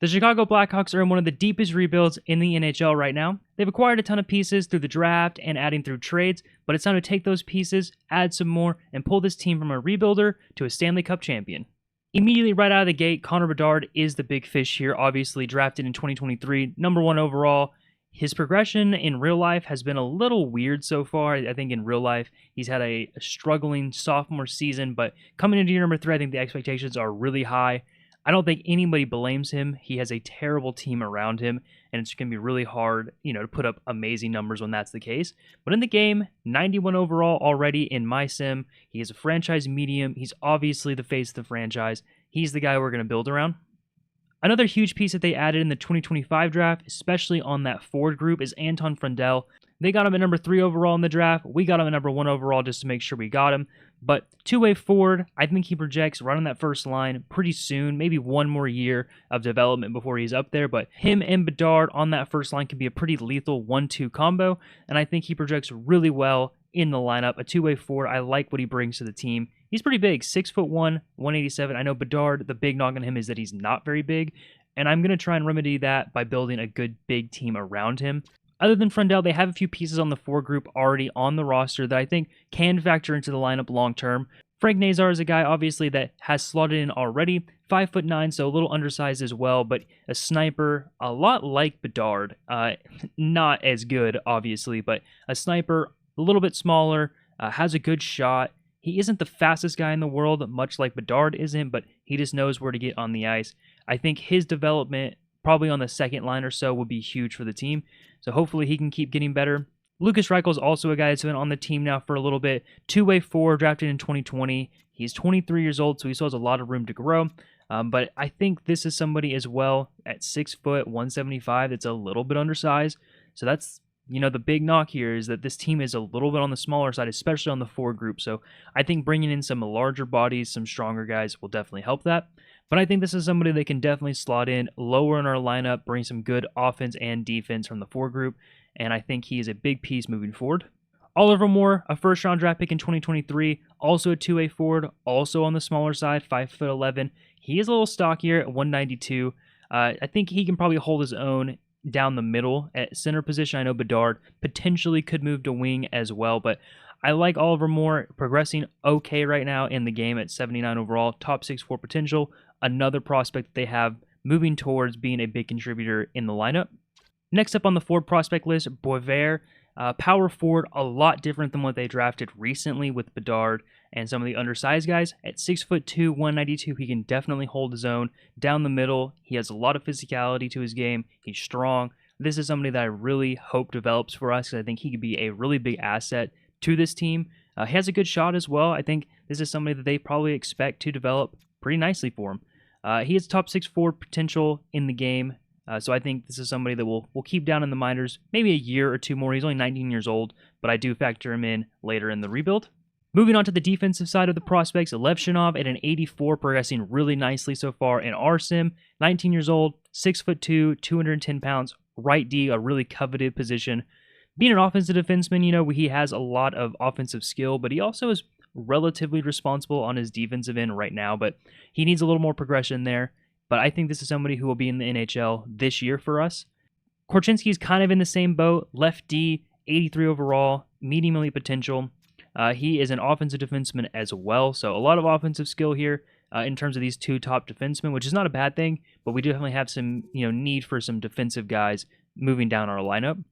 The Chicago Blackhawks are in one of the deepest rebuilds in the NHL right now. They've acquired a ton of pieces through the draft and adding through trades, but it's time to take those pieces, add some more, and pull this team from a rebuilder to a Stanley Cup champion. Immediately right out of the gate, Connor Bedard is the big fish here, obviously drafted in 2023, number 1 overall. His progression in real life has been a little weird so far. I think in real life, he's had a struggling sophomore season, but coming into year number 3, I think the expectations are really high. I don't think anybody blames him. He has a terrible team around him, and it's going to be really hard, to put up amazing numbers when that's the case. But in the game, 91 overall already in my sim. He is a franchise medium. He's obviously the face of the franchise. He's the guy we're going to build around. Another huge piece that they added in the 2025 draft, especially on that forward group, is Anton Frondell. They got him at number 3 overall in the draft. We got him at number 1 overall just to make sure we got him. But two-way forward, I think he projects right on that first line pretty soon, maybe one more year of development before he's up there. But him and Bedard on that first line could be a pretty lethal 1-2 combo, and I think he projects really well in the lineup. A two-way forward, I like what he brings to the team. He's pretty big, 6'1", 187. I know Bedard, the big knock on him is that he's not very big, and I'm going to try and remedy that by building a good big team around him. Other than Frondell, they have a few pieces on the forward group already on the roster that I think can factor into the lineup long term. Frank Nazar is a guy, obviously, that has slotted in already. 5'9", so a little undersized as well, but a sniper, a lot like Bedard. Not as good, obviously, but a sniper, a little bit smaller, has a good shot. He isn't the fastest guy in the world, much like Bedard isn't, but he just knows where to get on the ice. I think his development, probably on the second line or so, will be huge for the team. So hopefully he can keep getting better. Lucas Reichel is also a guy that's been on the team now for a little bit. Two-way forward, drafted in 2020. He's 23 years old, so he still has a lot of room to grow. But I think this is somebody as well at 6 foot, 175, that's a little bit undersized. So that's, the big knock here is that this team is a little bit on the smaller side, especially on the forward group. So I think bringing in some larger bodies, some stronger guys will definitely help that. But I think this is somebody that can definitely slot in lower in our lineup, bring some good offense and defense from the forward group, and I think he is a big piece moving forward. Oliver Moore, a first-round draft pick in 2023, also a two-way forward, also on the smaller side, 5'11". He is a little stockier at 192. I think he can probably hold his own down the middle at center position. I know Bedard potentially could move to wing as well, but I like Oliver Moore progressing okay right now in the game at 79 overall, top 6'4" potential. Another prospect that they have moving towards being a big contributor in the lineup. Next up on the forward prospect list, Boisvert, power forward, a lot different than what they drafted recently with Bedard and some of the undersized guys. At 6'2", 192, he can definitely hold his own down the middle. He has a lot of physicality to his game. He's strong. This is somebody that I really hope develops for us because I think he could be a really big asset to this team. He has a good shot as well. I think this is somebody that they probably expect to develop pretty nicely for him. He has top 6'4" potential in the game, so I think this is somebody that we'll keep down in the minors, maybe a year or two more. He's only 19 years old, but I do factor him in later in the rebuild. Moving on to the defensive side of the prospects, Levshunov at an 84, progressing really nicely so far in our sim. 19 years old, 6'2", 210 pounds, right D, a really coveted position. Being an offensive defenseman, he has a lot of offensive skill, but he also is relatively responsible on his defensive end right now, but he needs a little more progression there. But I think this is somebody who will be in the NHL this year for us. Korchinski is kind of in the same boat, left D, 83 overall, medium elite potential. He is an offensive defenseman as well, so a lot of offensive skill here in terms of these two top defensemen, which is not a bad thing, but we definitely have some need for some defensive guys moving down our lineup.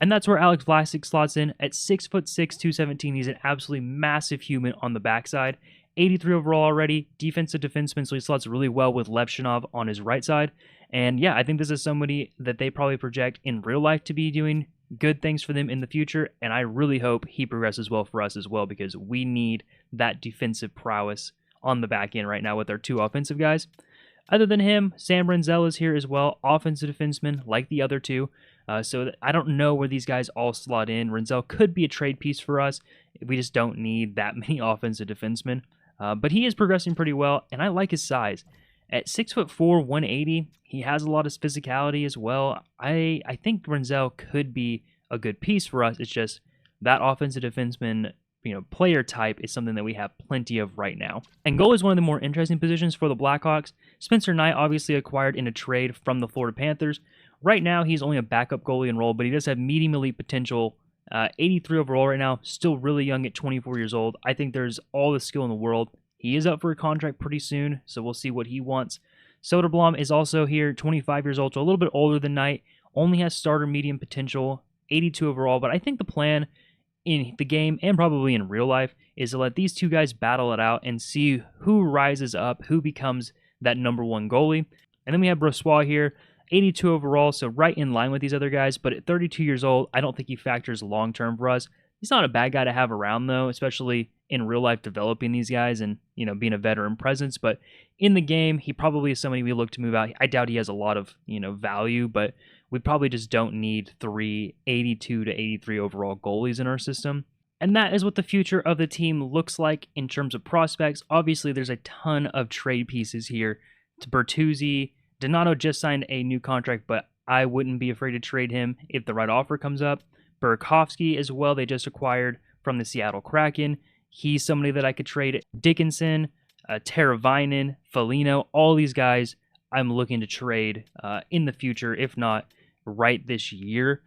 And that's where Alex Vlasic slots in at 6'6", 217. He's an absolutely massive human on the backside. 83 overall already, defensive defenseman, so he slots really well with Levshunov on his right side. And yeah, I think this is somebody that they probably project in real life to be doing good things for them in the future, and I really hope he progresses well for us as well because we need that defensive prowess on the back end right now with our two offensive guys. Other than him, Sam Renzel is here as well, offensive defenseman like the other two. So I don't know where these guys all slot in. Renzel could be a trade piece for us. We just don't need that many offensive defensemen. But he is progressing pretty well, and I like his size. At 6'4", 180, he has a lot of physicality as well. I think Renzel could be a good piece for us. It's just that offensive defenseman player type is something that we have plenty of right now. And goal is one of the more interesting positions for the Blackhawks. Spencer Knight obviously acquired in a trade from the Florida Panthers. Right now, he's only a backup goalie in role, but he does have medium elite potential. 83 overall right now, still really young at 24 years old. I think there's all the skill in the world. He is up for a contract pretty soon, so we'll see what he wants. Soderblom is also here, 25 years old, so a little bit older than Knight. Only has starter medium potential, 82 overall, but I think the plan in the game and probably in real life is to let these two guys battle it out and see who rises up, who becomes that number one goalie. And then we have Brossoit here, 82 overall, so right in line with these other guys, but at 32 years old, I don't think he factors long-term for us. He's not a bad guy to have around, though, especially in real life developing these guys and, being a veteran presence. But in the game, he probably is somebody we look to move out. I doubt he has a lot of, value, but we probably just don't need 3 82 to 83 overall goalies in our system. And that is what the future of the team looks like in terms of prospects. Obviously, there's a ton of trade pieces here. To Bertuzzi, Donato just signed a new contract, but I wouldn't be afraid to trade him if the right offer comes up. Burakovsky as well, they just acquired from the Seattle Kraken. He's somebody that I could trade. Dickinson, Teravainen, Foligno, all these guys I'm looking to trade in the future, if not right this year.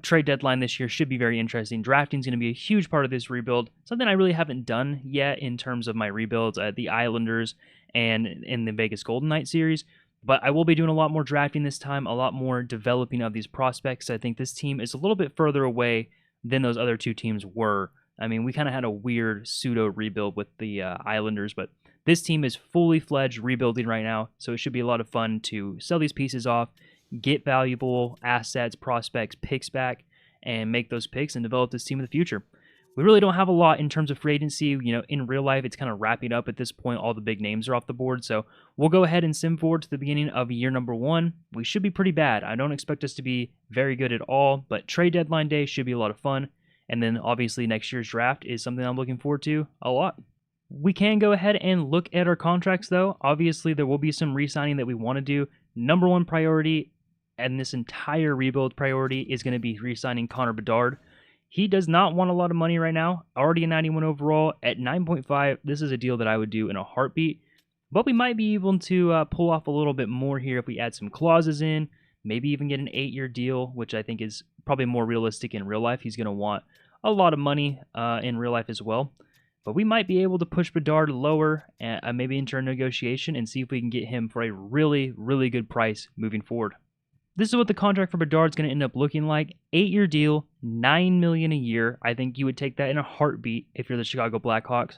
Trade deadline this year should be very interesting. Drafting is going to be a huge part of this rebuild. Something I really haven't done yet in terms of my rebuilds at the Islanders and in the Vegas Golden Knights series. But I will be doing a lot more drafting this time, a lot more developing of these prospects. I think this team is a little bit further away than those other two teams were. I mean, we kind of had a weird pseudo rebuild with the Islanders, but this team is fully fledged rebuilding right now, so it should be a lot of fun to sell these pieces off, get valuable assets, prospects, picks back, and make those picks and develop this team in the future. We really don't have a lot in terms of free agency. In real life, it's kind of wrapping up at this point. All the big names are off the board. So we'll go ahead and sim forward to the beginning of year number 1. We should be pretty bad. I don't expect us to be very good at all, but trade deadline day should be a lot of fun. And then obviously next year's draft is something I'm looking forward to a lot. We can go ahead and look at our contracts, though. Obviously, there will be some re-signing that we want to do. Number one priority, and this entire rebuild priority, is going to be re-signing Connor Bedard. He does not want a lot of money right now. Already a 91 overall at 9.5. This is a deal that I would do in a heartbeat. But we might be able to pull off a little bit more here if we add some clauses in. Maybe even get an 8-year deal, which I think is probably more realistic in real life. He's going to want a lot of money in real life as well. But we might be able to push Bedard lower, maybe into a negotiation, and see if we can get him for a really, really good price moving forward. This is what the contract for Bedard is going to end up looking like. 8-year deal, $9 million a year. I think you would take that in a heartbeat if you're the Chicago Blackhawks.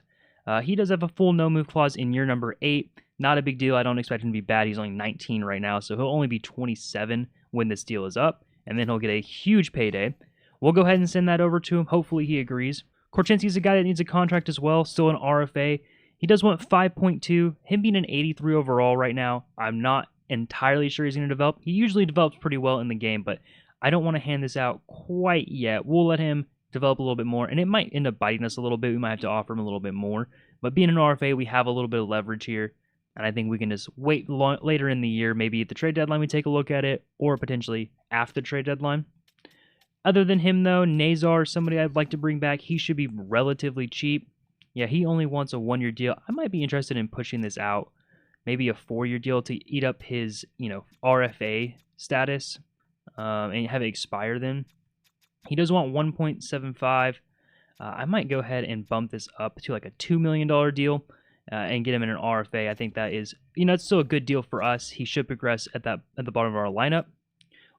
He does have a full no-move clause in year number 8. Not a big deal. I don't expect him to be bad. He's only 19 right now, so he'll only be 27 when this deal is up, and then he'll get a huge payday. We'll go ahead and send that over to him. Hopefully he agrees. Korchinski's a guy that needs a contract as well, still an RFA. He does want 5.2. Him being an 83 overall right now, I'm not entirely sure he's going to develop. He usually develops pretty well in the game, but I don't want to hand this out quite yet. We'll let him develop a little bit more, and it might end up biting us a little bit. We might have to offer him a little bit more. But being an RFA, we have a little bit of leverage here, and I think we can just wait later in the year. Maybe at the trade deadline we take a look at it, or potentially after the trade deadline. Other than him, though, Nazar, somebody I'd like to bring back. He should be relatively cheap. Yeah, he only wants a 1-year deal. I might be interested in pushing this out. Maybe a 4-year deal to eat up his, RFA status and have it expire then. He does want 1.75. I might go ahead and bump this up to like a $2 million deal and get him in an RFA. I think that is, it's still a good deal for us. He should progress at the bottom of our lineup.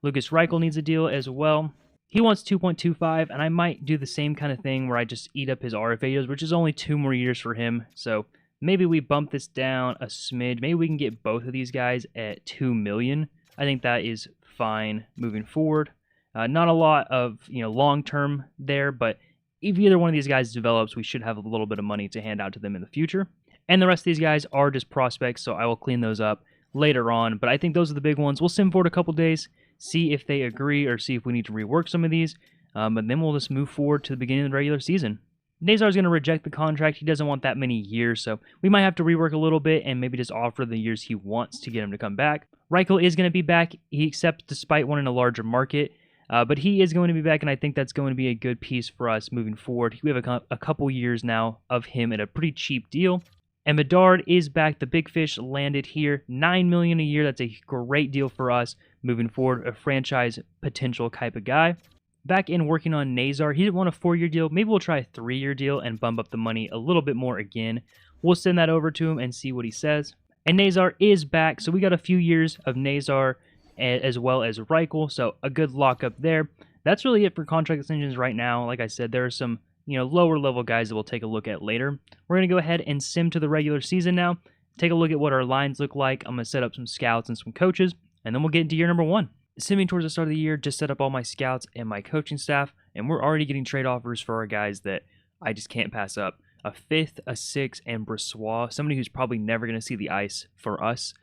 Lucas Reichel needs a deal as well. He wants 2.25, and I might do the same kind of thing where I just eat up his RFA deals, which is only 2 more years for him. So maybe we bump this down a smidge. Maybe we can get both of these guys at $2 million. I think that is fine moving forward. Not a lot of long-term there, but if either one of these guys develops, we should have a little bit of money to hand out to them in the future. And the rest of these guys are just prospects, so I will clean those up later on. But I think those are the big ones. We'll sim forward a couple days, see if they agree or see if we need to rework some of these. But then we'll just move forward to the beginning of the regular season. Nazar is going to reject the contract. He doesn't want that many years, so we might have to rework a little bit and maybe just offer the years he wants to get him to come back. Reichel is going to be back. He accepts despite wanting a larger market. But he is going to be back, and I think that's going to be a good piece for us moving forward. We have a couple years now of him at a pretty cheap deal. And Bedard is back. The big fish landed here. $9 million a year. That's a great deal for us moving forward. A franchise potential type of guy. Back in working on Nazar. He didn't want a 4-year deal. Maybe we'll try a 3-year deal and bump up the money a little bit more again. We'll send that over to him and see what he says. And Nazar is back. So we got a few years of Nazar as well as Reichel. So a good lockup there. That's really it for contract extensions right now. Like I said, there are some lower level guys that we'll take a look at later. We're going to go ahead and sim to the regular season now. Take a look at what our lines look like. I'm going to set up some scouts and some coaches, and then we'll get into year number 1. Simming towards the start of the year, just set up all my scouts and my coaching staff, and we're already getting trade offers for our guys that I just can't pass up. A 5th, a 6th, and Brossoit, somebody who's probably never going to see the ice for us,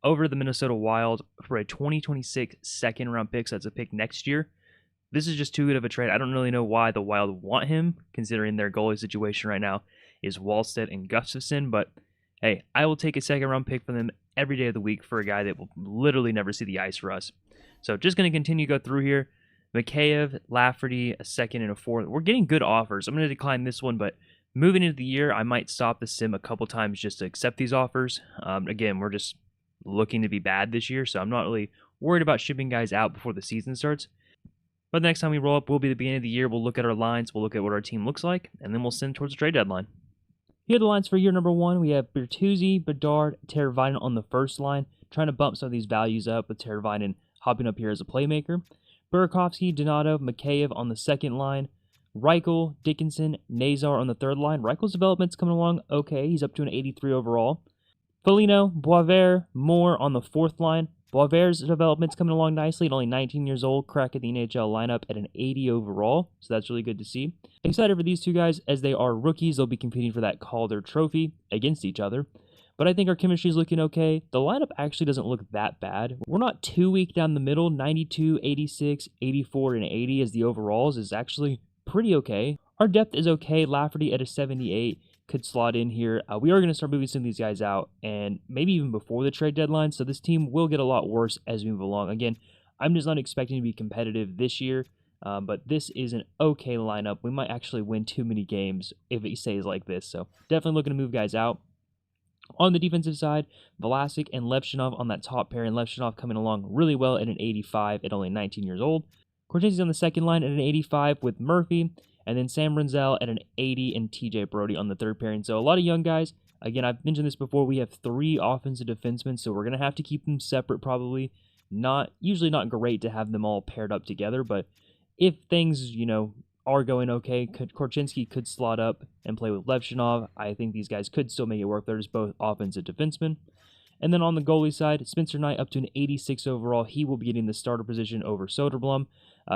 over the Minnesota Wild for a 2026 second-round pick, so that's a pick next year. This is just too good of a trade. I don't really know why the Wild want him, considering their goalie situation right now is Wallstedt and Gustafsson, but hey, I will take a second-round pick from them every day of the week for a guy that will literally never see the ice for us. So just going to continue to go through here. Mikheyev, Lafferty, a 2nd and a 4th. We're getting good offers. I'm going to decline this one, but moving into the year, I might stop the sim a couple times just to accept these offers. Again, we're just looking to be bad this year, so I'm not really worried about shipping guys out before the season starts. But the next time we roll up will be the beginning of the year. We'll look at our lines, we'll look at what our team looks like, and then we'll send towards the trade deadline. Here are the lines for year number 1. We have Bertuzzi, Bedard, Teravainen on the first line, trying to bump some of these values up with Teravainen hopping up here as a playmaker. Burakovsky, Donato, Mikheyev on the second line. Reichel, Dickinson, Nazar on the third line. Reichel's development's coming along okay. He's up to an 83 overall. Foligno, Boisvert, Moore on the fourth line. Boisvert's development's coming along nicely at only 19 years old, cracking the NHL lineup at an 80 overall, so that's really good to see. Excited for these two guys as they are rookies. They'll be competing for that Calder trophy against each other. But I think our chemistry is looking okay. The lineup actually doesn't look that bad. We're not too weak down the middle. 92, 86, 84, and 80 as the overalls is actually pretty okay. Our depth is okay. Lafferty at a 78 could slot in here. We are going to start moving some of these guys out, and maybe even before the trade deadline, so this team will get a lot worse as we move along. Again, I'm just not expecting to be competitive this year, but this is an okay lineup. We might actually win too many games if it stays like this, so definitely looking to move guys out. On the defensive side, Vlasic and Levshunov on that top pair, and Levshunov coming along really well at an 85 at only 19 years old. Korchinski on the second line at an 85 with Murphy, and then Sam Renzel at an 80 and TJ Brody on the third pairing. So a lot of young guys. Again, I've mentioned this before, we have 3 offensive defensemen, so we're going to have to keep them separate probably. Usually not great to have them all paired up together, but if things, are going okay, Korchinski could slot up and play with Levshunov. I think these guys could still make it work. They're just both offensive defensemen. And then on the goalie side, Spencer Knight up to an 86 overall. He will be getting the starter position over Soderblom.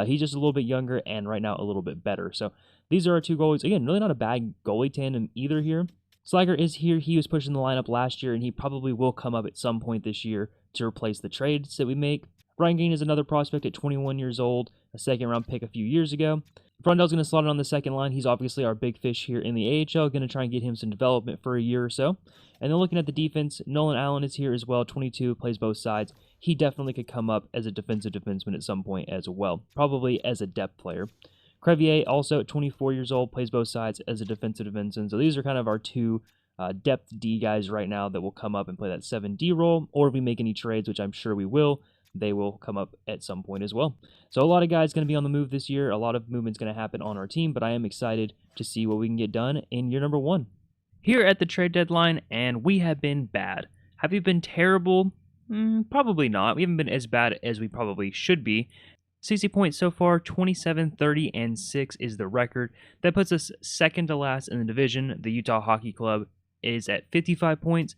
He's just a little bit younger and right now a little bit better. So these are our 2 goalies. Again, really not a bad goalie tandem either here. Slager is here. He was pushing the lineup last year, and he probably will come up at some point this year to replace the trades that we make. Ryan Green is another prospect at 21 years old, a second-round pick a few years ago. Frondell's going to slot in on the second line. He's obviously our big fish here in the AHL. Going to try and get him some development for a year or so. And then looking at the defense, Nolan Allen is here as well, 22, plays both sides. He definitely could come up as a defensive defenseman at some point as well, probably as a depth player. Crevier, also at 24 years old, plays both sides as a defensive defenseman. So these are kind of our 2 depth D guys right now that will come up and play that 7D role, or if we make any trades, which I'm sure we will, they will come up at some point as well. So a lot of guys going to be on the move this year. A lot of movement's going to happen on our team, but I am excited to see what we can get done in year number 1. Here at the trade deadline, and we have been bad. Have we been terrible? Probably not. We haven't been as bad as we probably should be. 60 points so far, 27, 30, and 6 is the record. That puts us second to last in the division. The Utah Hockey Club is at 55 points.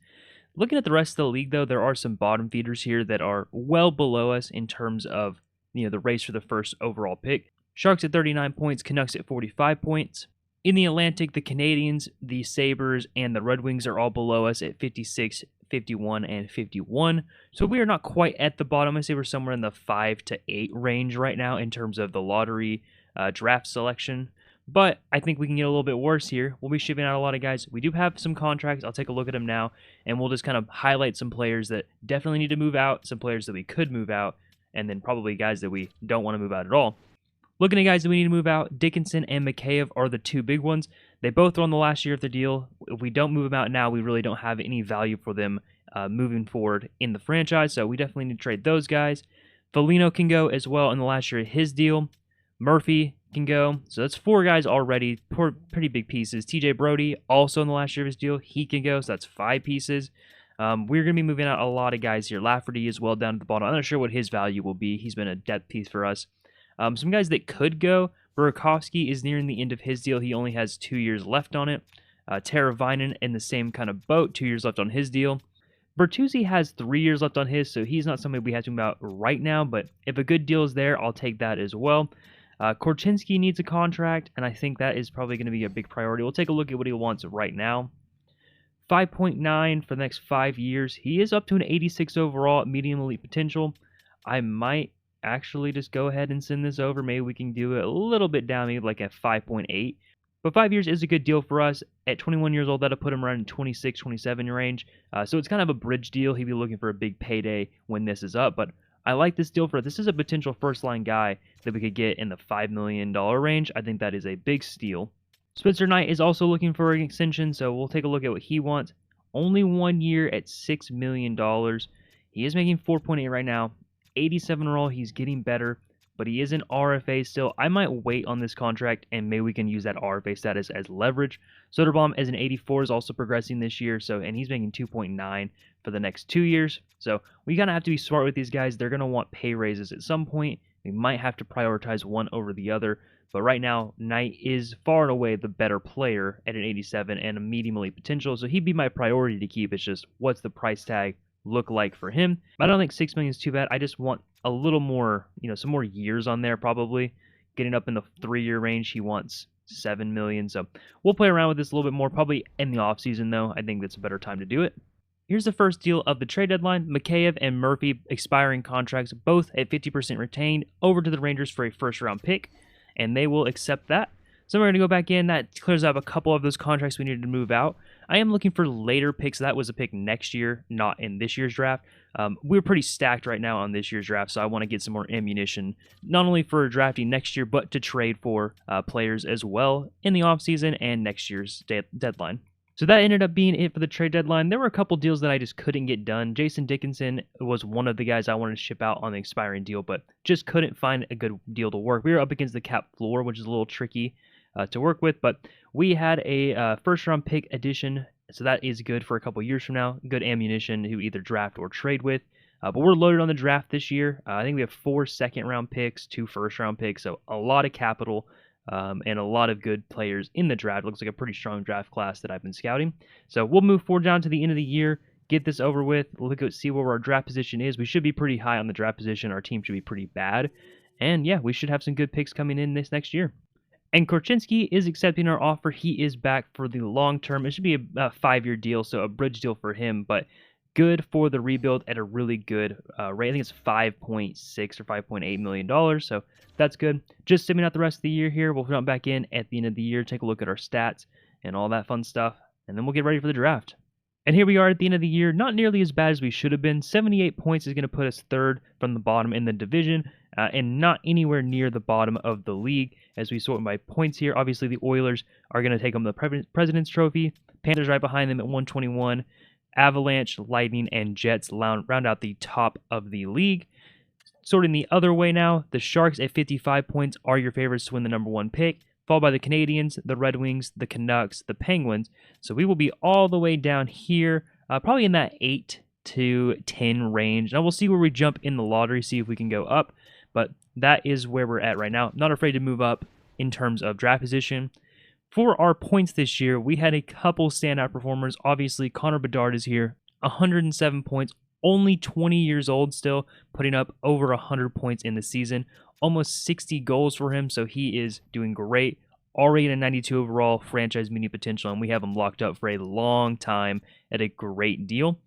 Looking at the rest of the league, though, there are some bottom feeders here that are well below us in terms of the race for the first overall pick. Sharks at 39 points, Canucks at 45 points. In the Atlantic, the Canadiens, the Sabres, and the Red Wings are all below us at 56, 51, and 51. So we are not quite at the bottom. I say we're somewhere in the 5 to 8 range right now in terms of the lottery draft selection. But I think we can get a little bit worse here. We'll be shipping out a lot of guys. We do have some contracts. I'll take a look at them now, and we'll just kind of highlight some players that definitely need to move out, some players that we could move out, and then probably guys that we don't want to move out at all. Looking at guys that we need to move out, Dickinson and Mikheyev are the two big ones. They both are on the last year of their deal. If we don't move them out now, we really don't have any value for them moving forward in the franchise, so we definitely need to trade those guys. Foligno can go as well in the last year of his deal. Murphy can go. So that's 4 guys already, pretty big pieces. TJ Brody, also in the last year of his deal, he can go, so that's 5 pieces. We're going to be moving out a lot of guys here. Lafferty is well down at the bottom. I'm not sure what his value will be. He's been a depth piece for us. Some guys that could go, Burakovsky is nearing the end of his deal. He only has 2 years left on it. Teravainen in the same kind of boat, 2 years left on his deal. Bertuzzi has 3 years left on his, so he's not somebody we have to move out right now, but if a good deal is there, I'll take that as well. Korchinski needs a contract, and I think that is probably going to be a big priority. We'll take a look at what he wants right now. 5.9 for the next 5 years. He is up to an 86 overall, medium elite potential. I might actually just go ahead and send this over. Maybe we can do it a little bit down, maybe like at 5.8. But 5 years is a good deal for us. At 21 years old, that'll put him around in 26, 27 range. So it's kind of a bridge deal. He'd be looking for a big payday when this is up. But I like this deal for this is a potential first-line guy that we could get in the $5 million range. I think that is a big steal. Spencer Knight is also looking for an extension, so we'll take a look at what he wants. Only 1 year at $6 million. He is making 4.8 right now. 87 overall, he's getting better, but he is an RFA still. I might wait on this contract, and maybe we can use that RFA status as leverage. Soderblom as an 84 is also progressing this year, and he's making 2.9 for the next 2 years. So we kind of have to be smart with these guys. They're going to want pay raises at some point. We might have to prioritize one over the other. But right now, Knight is far and away the better player at an 87 and a medium elite potential. So he'd be my priority to keep. It's just what's the price tag look like for him. I don't think $6 million is too bad. I just want a little more, some more years on there probably. Getting up in the 3-year range, he wants $7 million. So we'll play around with this a little bit more, probably in the offseason though. I think that's a better time to do it. Here's the first deal of the trade deadline. Mikheyev and Murphy expiring contracts, both at 50% retained, over to the Rangers for a first-round pick, and they will accept that. So we're going to go back in. That clears up a couple of those contracts we needed to move out. I am looking for later picks. That was a pick next year, not in this year's draft. We're pretty stacked right now on this year's draft, so I want to get some more ammunition, not only for drafting next year, but to trade for players as well in the offseason and next year's deadline. So that ended up being it for the trade deadline. There were a couple deals that I just couldn't get done. Jason Dickinson was one of the guys I wanted to ship out on the expiring deal, but just couldn't find a good deal to work. We were up against the cap floor, which is a little tricky to work with, but we had a first-round pick addition, so that is good for a couple years from now. Good ammunition to either draft or trade with. But we're loaded on the draft this year. I think we have 4 second-round picks, 2 first-round picks, so a lot of capital. And a lot of good players in the draft. Looks like a pretty strong draft class that I've been scouting. So we'll move forward down to the end of the year, get this over with, look at see where our draft position is. We should be pretty high on the draft position. Our team should be pretty bad. And yeah, we should have some good picks coming in this next year. And Korchinski is accepting our offer. He is back for the long term. It should be a 5-year deal, so a bridge deal for him, but good for the rebuild at a really good rate. I think it's $5.6 or $5.8 million, so that's good. Just simming out the rest of the year here. We'll jump back in at the end of the year, take a look at our stats and all that fun stuff, and then we'll get ready for the draft. And here we are at the end of the year, not nearly as bad as we should have been. 78 points is going to put us 3rd from the bottom in the division, and not anywhere near the bottom of the league as we sort by points here. Obviously, the Oilers are going to take home the President's Trophy. Panthers right behind them at 121. Avalanche, Lightning, and Jets round out the top of the league. Sorting the other way now, the Sharks at 55 points are your favorites to win the number 1 pick, followed by the Canadiens, the Red Wings, the Canucks, the Penguins. So we will be all the way down here, probably in that 8 to 10 range. Now we'll see where we jump in the lottery, see if we can go up, but that is where we're at right now. Not afraid to move up in terms of draft position. For our points this year, we had a couple standout performers. Obviously, Connor Bedard is here, 107 points, only 20 years old still, putting up over 100 points in the season, almost 60 goals for him, so he is doing great. Already at a 92 overall, franchise medium potential, and we have him locked up for a long time at a great deal.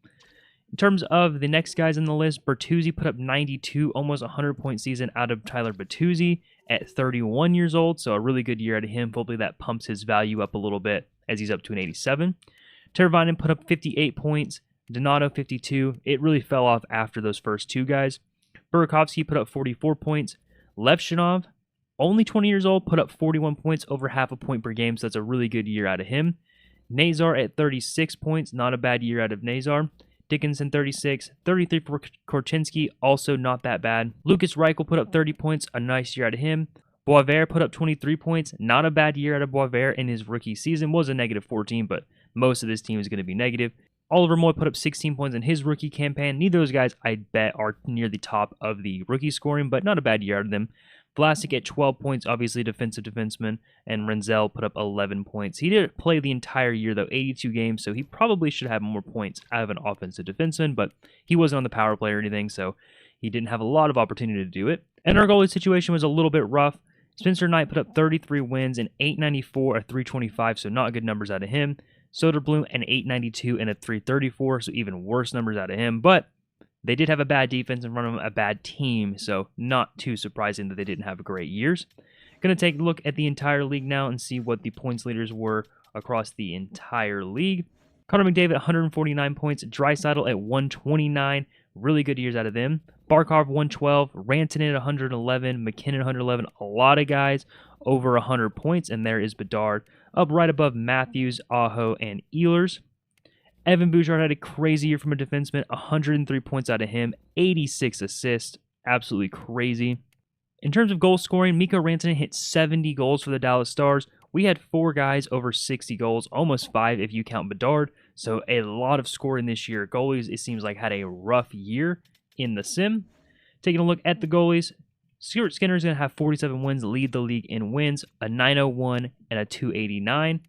In terms of the next guys in the list, Bertuzzi put up 92, almost 100-point season out of Tyler Bertuzzi at 31 years old, so a really good year out of him. Hopefully that pumps his value up a little bit as he's up to an 87. Teravainen put up 58 points, Donato 52. It really fell off after those first 2 guys. Burakovsky put up 44 points. Levshunov, only 20 years old, put up 41 points, over half a point per game, so that's a really good year out of him. Nazar at 36 points, not a bad year out of Nazar. Dickinson 36, 33 for Korchinski, also not that bad. Lucas Reichel put up 30 points, a nice year out of him. Boisvert put up 23 points, not a bad year out of Boisvert in his rookie season. Was a negative 14, but most of this team is going to be negative. Oliver Moy put up 16 points in his rookie campaign. Neither of those guys, I bet, are near the top of the rookie scoring, but not a bad year out of them. Vlasic at 12 points, obviously defensive defenseman, and Renzel put up 11 points. He didn't play the entire year, though, 82 games, so he probably should have more points out of an offensive defenseman, but he wasn't on the power play or anything, so he didn't have a lot of opportunity to do it. And our goalie situation was a little bit rough. Spencer Knight put up 33 wins and 894, a 325, so not good numbers out of him. Soderblom an 892 and a 334, so even worse numbers out of him, but they did have a bad defense in front of them, a bad team, so not too surprising that they didn't have great years. Going to take a look at the entire league now and see what the points leaders were across the entire league. Connor McDavid 149 points, Draisaitl at 129, really good years out of them. Barkov 112, Rantanen at 111, McKinnon 111, a lot of guys over 100 points, and there is Bedard up right above Matthews, Aho, and Ehlers. Evan Bouchard had a crazy year from a defenseman, 103 points out of him, 86 assists, absolutely crazy. In terms of goal scoring, Mikko Rantanen hit 70 goals for the Dallas Stars. We had 4 guys over 60 goals, almost 5 if you count Bedard, so a lot of scoring this year. Goalies, it seems like, had a rough year in the sim. Taking a look at the goalies, Stuart Skinner is going to have 47 wins, lead the league in wins, a 901 and a 289.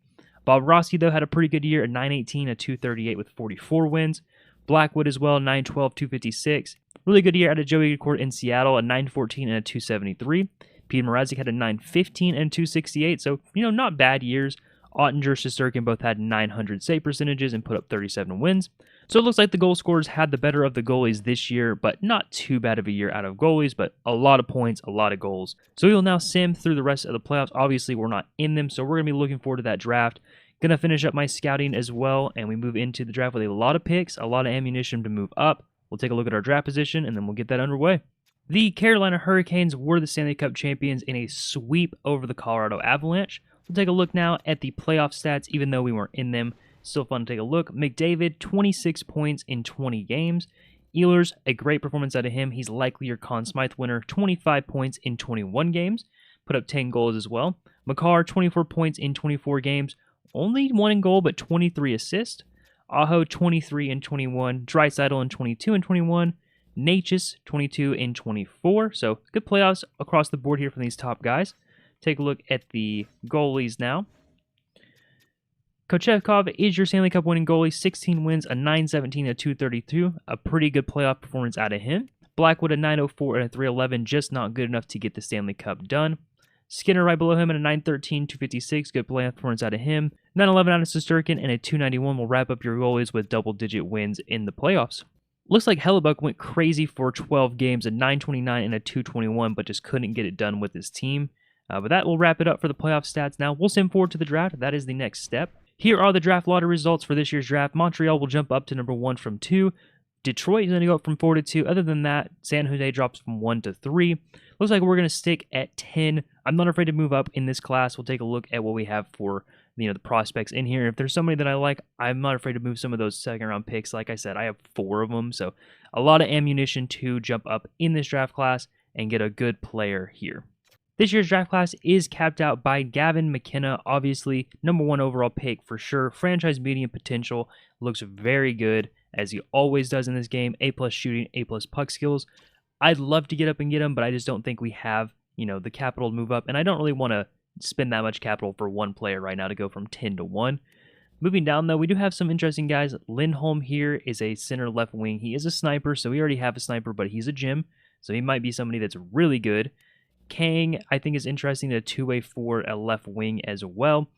Bob Roski, though, had a pretty good year, a 918, a 238 with 44 wins. Blackwood as well, 912, 256. Really good year out of Joey Gaudreau in Seattle, a 914 and a 273. Peter Mrazek had a 915 and 268, so, not bad years. Ottinger, Shesterkin both had 900 save percentages and put up 37 wins. So it looks like the goal scorers had the better of the goalies this year, but not too bad of a year out of goalies, but a lot of points, a lot of goals. So we will now sim through the rest of the playoffs. Obviously, we're not in them, so we're going to be looking forward to that draft. Going to finish up my scouting as well, and we move into the draft with a lot of picks, a lot of ammunition to move up. We'll take a look at our draft position, and then we'll get that underway. The Carolina Hurricanes were the Stanley Cup champions in a sweep over the Colorado Avalanche. We'll take a look now at the playoff stats, even though we weren't in them. Still fun to take a look. McDavid, 26 points in 20 games. Ehlers, a great performance out of him. He's likely your Conn Smythe winner, 25 points in 21 games. Put up 10 goals as well. Makar, 24 points in 24 games. Only 1 in goal, but 23 assists. Aho, 23 in 21. Draisaitl in 22 and 21. Necas, 22 in 24. So good playoffs across the board here from these top guys. Take a look at the goalies now. Kochevkov is your Stanley Cup winning goalie, 16 wins, a 917, a 232. A pretty good playoff performance out of him. Blackwood, a 904 and a 311, just not good enough to get the Stanley Cup done. Skinner right below him at a 913, 256, good playoff performance out of him. 911 out of Shesterkin and a 291 will wrap up your goalies with double-digit wins in the playoffs. Looks like Hellebuck went crazy for 12 games, a 929 and a 221, but just couldn't get it done with his team. But that will wrap it up for the playoff stats now. We'll sim forward to the draft. That is the next step. Here are the draft lottery results for this year's draft. Montreal will jump up to number 1 from 2. Detroit is going to go up from 4 to 2. Other than that, San Jose drops from 1 to 3. Looks like we're going to stick at 10. I'm not afraid to move up in this class. We'll take a look at what we have for the prospects in here. If there's somebody that I like, I'm not afraid to move some of those second-round picks. Like I said, I have 4 of them, so a lot of ammunition to jump up in this draft class and get a good player here. This year's draft class is capped out by Gavin McKenna, obviously number 1 overall pick for sure. Franchise medium potential, looks very good as he always does in this game. A+ shooting, A+ puck skills. I'd love to get up and get him, but I just don't think we have, the capital to move up, and I don't really want to spend that much capital for one player right now to go from 10 to 1. Moving down, though, we do have some interesting guys. Lindholm here is a center left wing. He is a sniper, so we already have a sniper, but he's a gem, so he might be somebody that's really good. Kang, I think, is interesting, a two-way forward, a left wing as well.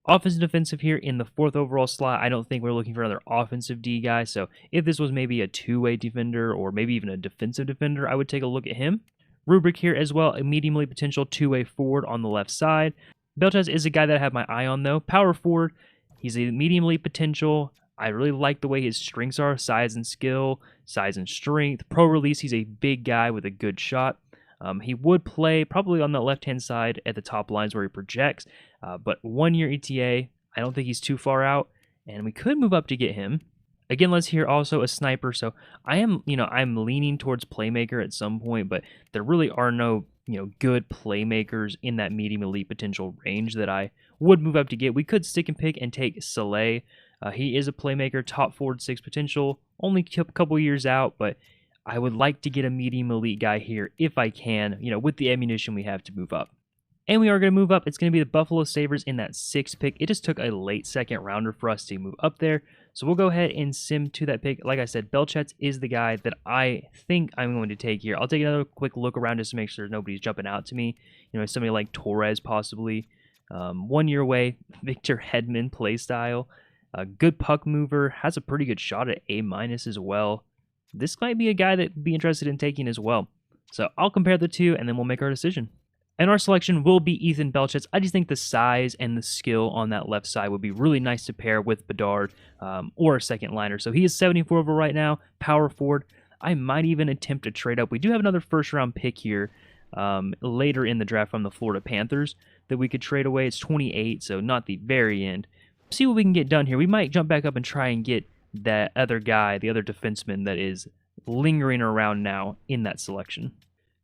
Offensive defensive here in the 4th overall slot. I don't think we're looking for another offensive D guy, so if this was maybe a two-way defender or maybe even a defensive defender, I would take a look at him. Rubric here as well, a mediumly potential two-way forward on the left side. Beltez is a guy that I have my eye on, though. Power forward, he's a mediumly potential. I really like the way his strengths are, size and skill, size and strength. Pro release, he's a big guy with a good shot. He would play probably on the left-hand side at the top lines where he projects, but 1-year ETA, I don't think he's too far out, and we could move up to get him. Again, let's hear also a sniper, so I'm leaning towards playmaker at some point, but there really are no, good playmakers in that medium elite potential range that I would move up to get. We could stick and pick and take Soleil. He is a playmaker, top forward 6 potential, only a couple years out, but I would like to get a medium elite guy here if I can, with the ammunition we have to move up. And we are going to move up. It's going to be the Buffalo Sabres in that 6th pick. It just took a late second rounder for us to move up there. So we'll go ahead and sim to that pick. Like I said, Belchet's is the guy that I think I'm going to take here. I'll take another quick look around just to make sure nobody's jumping out to me. Somebody like Torres possibly. 1 year away, Victor Hedman play style. A good puck mover, has a pretty good shot at A- as well. This might be a guy that would be interested in taking as well. So I'll compare the two, and then we'll make our decision. And our selection will be Ethan Belchet's. I just think the size and the skill on that left side would be really nice to pair with Bedard or a second liner. So he is 74 over right now, power forward. I might even attempt to trade up. We do have another first-round pick here later in the draft from the Florida Panthers that we could trade away. It's 28, so not the very end. See what we can get done here. We might jump back up and try and get that other guy, the other defenseman that is lingering around now in that selection.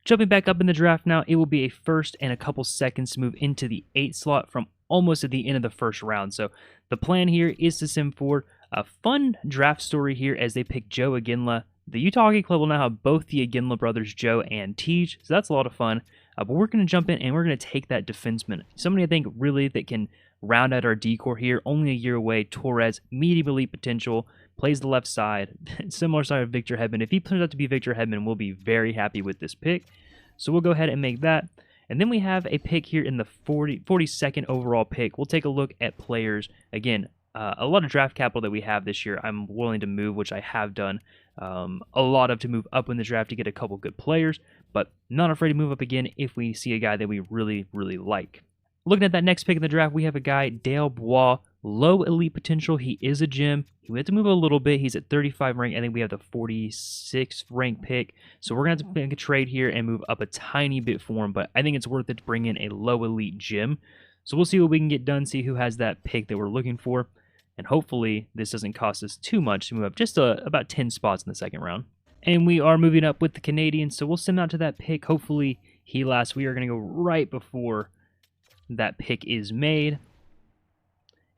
Jumping back up in the draft now, it will be a first and a couple seconds to move into the 8 slot from almost at the end of the first round. So the plan here is to sim forward. A fun draft story here as they pick Joe Iginla. The Utah Hockey Club will now have both the Iginla brothers, Joe and Tej, so that's a lot of fun. But we're going to jump in and we're going to take that defenseman. Somebody I think really that can round out our decor here. Only a year away, Torres, medium elite potential, plays the left side. Similar side of Victor Hedman. If he turns out to be Victor Hedman, we'll be very happy with this pick. So we'll go ahead and make that. And then we have a pick here in the 42nd overall pick. We'll take a look at players. Again, a lot of draft capital that we have this year, I'm willing to move, which I have done. A lot of to move up in the draft to get a couple good players, but not afraid to move up again if we see a guy that we really, really like. Looking at that next pick in the draft, we have a guy, Dale Bois, low elite potential. He is a gem. We have to move a little bit. He's at 35 rank. I think we have the 46th rank pick. So we're going to have to make a trade here and move up a tiny bit for him, but I think it's worth it to bring in a low elite gem. So we'll see what we can get done, see who has that pick that we're looking for, and hopefully this doesn't cost us too much to move up just about 10 spots in the second round. And we are moving up with the Canadians, so we'll send out to that pick. Hopefully he lasts. We are going to go right before that pick is made.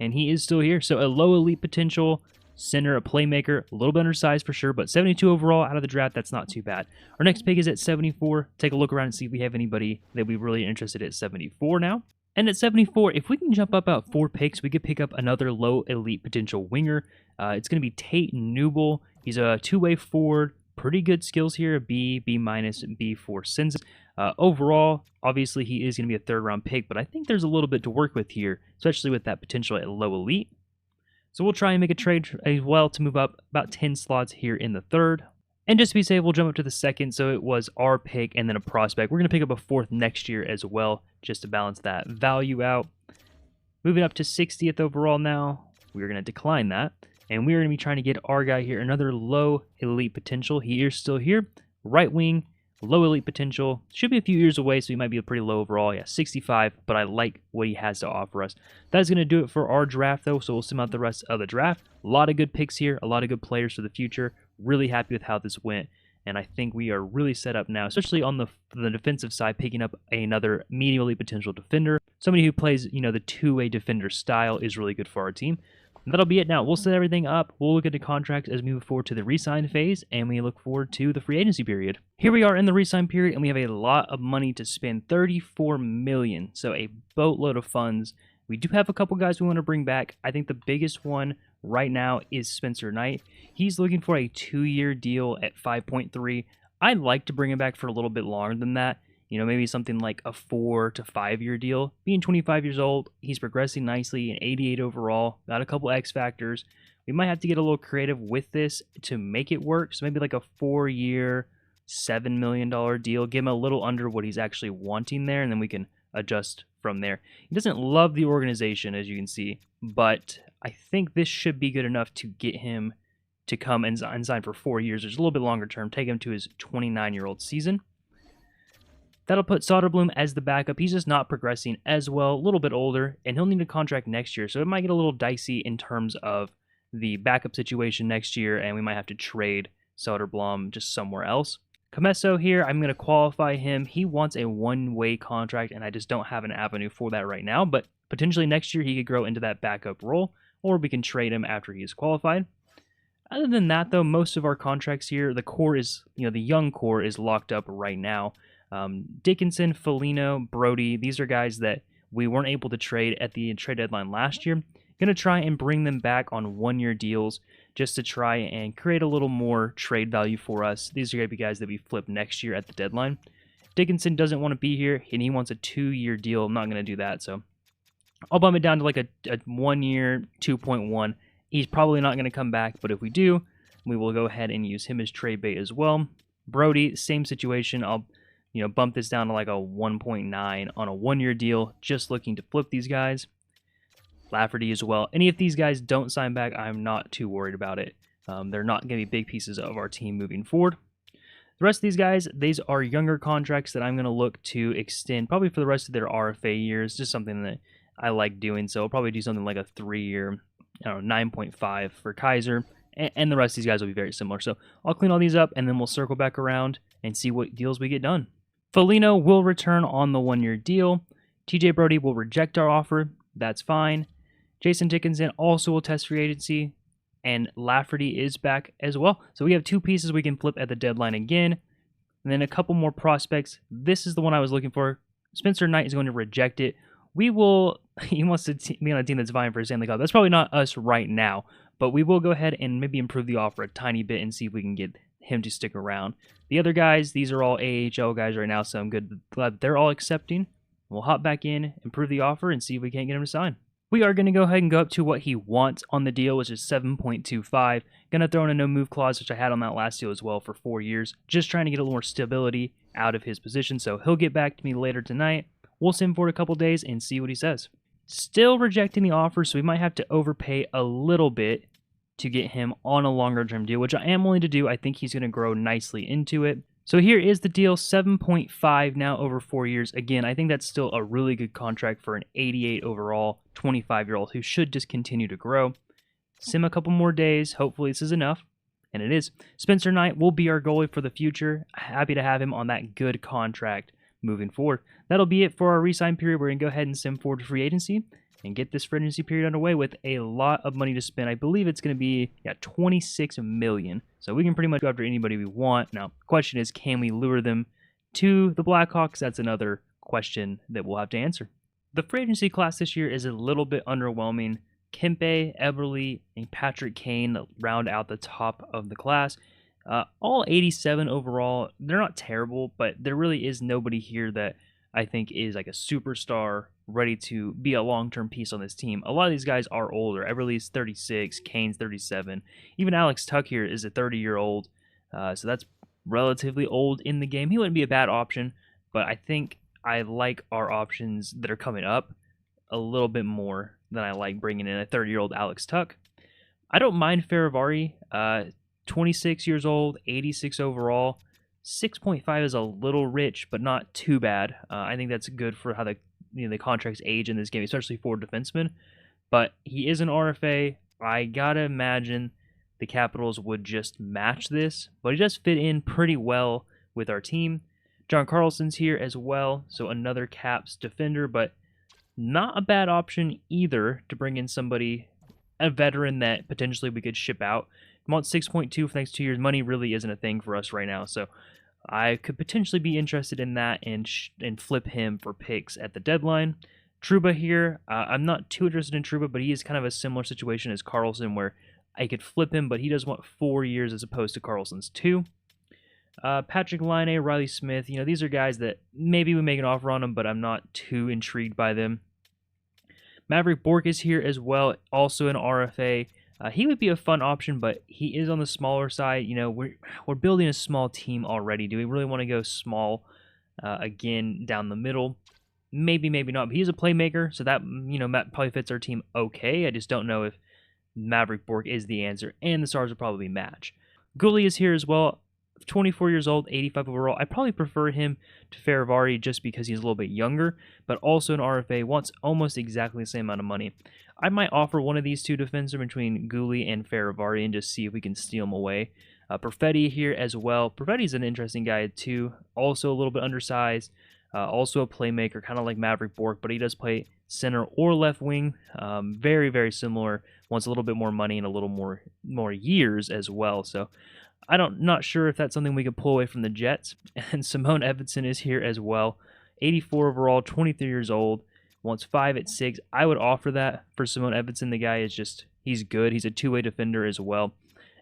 And he is still here. So a low elite potential center, a playmaker, a little bit undersized for sure, but 72 overall out of the draft, that's not too bad. Our next pick is at 74. Take a look around and see if we have anybody that we're really interested at 74 now. And at 74, if we can jump up about 4 picks, we could pick up another low elite potential winger. It's going to be Tate Newble. He's a two-way forward. Pretty good skills here, a B, B-, B for senses. Overall, obviously he is going to be a third-round pick, but I think there's a little bit to work with here, especially with that potential at low elite. So we'll try and make a trade as well to move up about 10 slots here in the third. And just to be safe, we'll jump up to the second, so it was our pick and then a prospect. We're going to pick up a fourth next year as well, just to balance that value out. Moving up to 60th overall now, we're going to decline that. And we're going to be trying to get our guy here, another low elite potential. He is still here. Right wing, low elite potential. Should be a few years away, so he might be a pretty low overall. Yeah, 65, but I like what he has to offer us. That's going to do it for our draft, though, so we'll sim out the rest of the draft. A lot of good picks here, a lot of good players for the future. Really happy with how this went, and I think we are really set up now, especially on the defensive side, picking up another medium elite potential defender. Somebody who plays, the two-way defender style is really good for our team. That'll be it now. We'll set everything up. We'll look at the contracts as we move forward to the re-sign phase, and we look forward to the free agency period. Here we are in the re-sign period, and we have a lot of money to spend, $34 million, so a boatload of funds. We do have a couple guys we want to bring back. I think the biggest one right now is Spencer Knight. He's looking for a 2-year deal at 5.3. I'd like to bring him back for a little bit longer than that. Maybe something like a 4 to 5 year deal. Being 25 years old, he's progressing nicely, an 88 overall, got a couple X factors. We might have to get a little creative with this to make it work. So maybe like a 4-year, $7 million deal. Give him a little under what he's actually wanting there, and then we can adjust from there. He doesn't love the organization, as you can see, but I think this should be good enough to get him to come and sign for 4 years. There's a little bit longer term, take him to his 29-year-old season. That'll put Soderblom as the backup. He's just not progressing as well, a little bit older, and he'll need a contract next year. So it might get a little dicey in terms of the backup situation next year, and we might have to trade Soderblom just somewhere else. Comesso here, I'm going to qualify him. He wants a one-way contract, and I just don't have an avenue for that right now. But potentially next year he could grow into that backup role, or we can trade him after he's qualified. Other than that, though, most of our contracts here, the core is, the young core is locked up right now. Dickinson, Foligno, Brody, these are guys that we weren't able to trade at the trade deadline last year. Going to try and bring them back on one-year deals just to try and create a little more trade value for us. These are going to be guys that we flip next year at the deadline. Dickinson doesn't want to be here, and he wants a 2-year deal. I'm not going to do that, so I'll bump it down to like a 1-year, 2.1. He's probably not going to come back, but if we do, we will go ahead and use him as trade bait as well. Brody, same situation. I'll bump this down to like a 1.9 on a 1-year deal, just looking to flip these guys. Lafferty as well. Any of these guys don't sign back, I'm not too worried about it. They're not going to be big pieces of our team moving forward. The rest of these guys, these are younger contracts that I'm going to look to extend probably for the rest of their RFA years, just something that I like doing. So I'll probably do something like a 3-year, 9.5 for Kaiser, and the rest of these guys will be very similar. So I'll clean all these up, and then we'll circle back around and see what deals we get done. Foligno will return on the 1-year deal. TJ Brody will reject our offer. That's fine. Jason Dickinson also will test free agency, and Lafferty is back as well. So we have 2 pieces we can flip at the deadline again, and then a couple more prospects. This is the one I was looking for. Spencer Knight is going to reject it. He wants to be on a team that's vying for a Stanley Cup. That's probably not us right now, but we will go ahead and maybe improve the offer a tiny bit and see if we can get him to stick around. The other guys, these are all AHL guys right now, so I'm glad they're all accepting. We'll hop back in, improve the offer, and see if we can't get him to sign. We are going to go ahead and go up to what he wants on the deal, which is 7.25. Going to throw in a no-move clause, which I had on that last deal as well for 4 years. Just trying to get a little more stability out of his position, so he'll get back to me later tonight. We'll send for it a couple days and see what he says. Still rejecting the offer, so we might have to overpay a little bit to get him on a longer-term deal, which I am willing to do. I think he's going to grow nicely into it. So here is the deal, 7.5 now over 4 years. Again, I think that's still a really good contract for an 88 overall, 25-year-old who should just continue to grow. Sim a couple more days. Hopefully this is enough. And it is. Spencer Knight will be our goalie for the future. Happy to have him on that good contract moving forward. That'll be it for our re-sign period. We're going to go ahead and sim forward to free agency and get this free agency period underway with a lot of money to spend. I believe it's going to be $26 million. So we can pretty much go after anybody we want. Now, the question is, can we lure them to the Blackhawks? That's another question that we'll have to answer. The free agency class this year is a little bit underwhelming. Kempe, Eberle, and Patrick Kane round out the top of the class. All 87 overall. They're not terrible, but there really is nobody here that I think is like a superstar ready to be a long-term piece on this team. A lot of these guys are older. Eberle's 36, Kane's 37. Even Alex Tuck here is a 30-year-old, so that's relatively old in the game. He wouldn't be a bad option, but I think I like our options that are coming up a little bit more than I like bringing in a 30-year-old Alex Tuck. I don't mind Faravari, 26 years old, 86 overall. 6.5 is a little rich, but not too bad. I think that's good for how the contracts age in this game, especially for defensemen. But he is an RFA. I gotta imagine the Capitals would just match this, but he does fit in pretty well with our team. John Carlson's here as well, so another Caps defender, but not a bad option either to bring in somebody, a veteran that potentially we could ship out. I'm on 6.2 for the next 2 years. Money really isn't a thing for us right now, so I could potentially be interested in that and flip him for picks at the deadline. Trouba here, I'm not too interested in Trouba, but he is kind of a similar situation as Carlson where I could flip him, but he does want 4 years as opposed to Carlson's 2. Patrick Laine, Riley Smith, these are guys that maybe we make an offer on them, but I'm not too intrigued by them. Maverick Bourque is here as well, also an RFA. He would be a fun option, but he is on the smaller side. We're building a small team already. Do we really want to go small again down the middle? Maybe, maybe not. But he's a playmaker, so that probably fits our team okay. I just don't know if Maverick Bork is the answer, and the Stars will probably match. Gully is here as well. 24 years old, 85 overall. I probably prefer him to Faravari just because he's a little bit younger, but also an RFA, wants almost exactly the same amount of money. I might offer one of these two defensemen between Gully and Faravari and just see if we can steal him away. Perfetti here as well. Perfetti's an interesting guy too, also a little bit undersized, also a playmaker, kind of like Maverick Bork, but he does play center or left wing. Very, very similar. Wants a little bit more money and a little more years as well. So not sure if that's something we could pull away from the Jets. And Simone Edvinsson is here as well. 84 overall, 23 years old, wants 5'6". I would offer that for Simone Edvinsson. The guy is he's good. He's a two-way defender as well,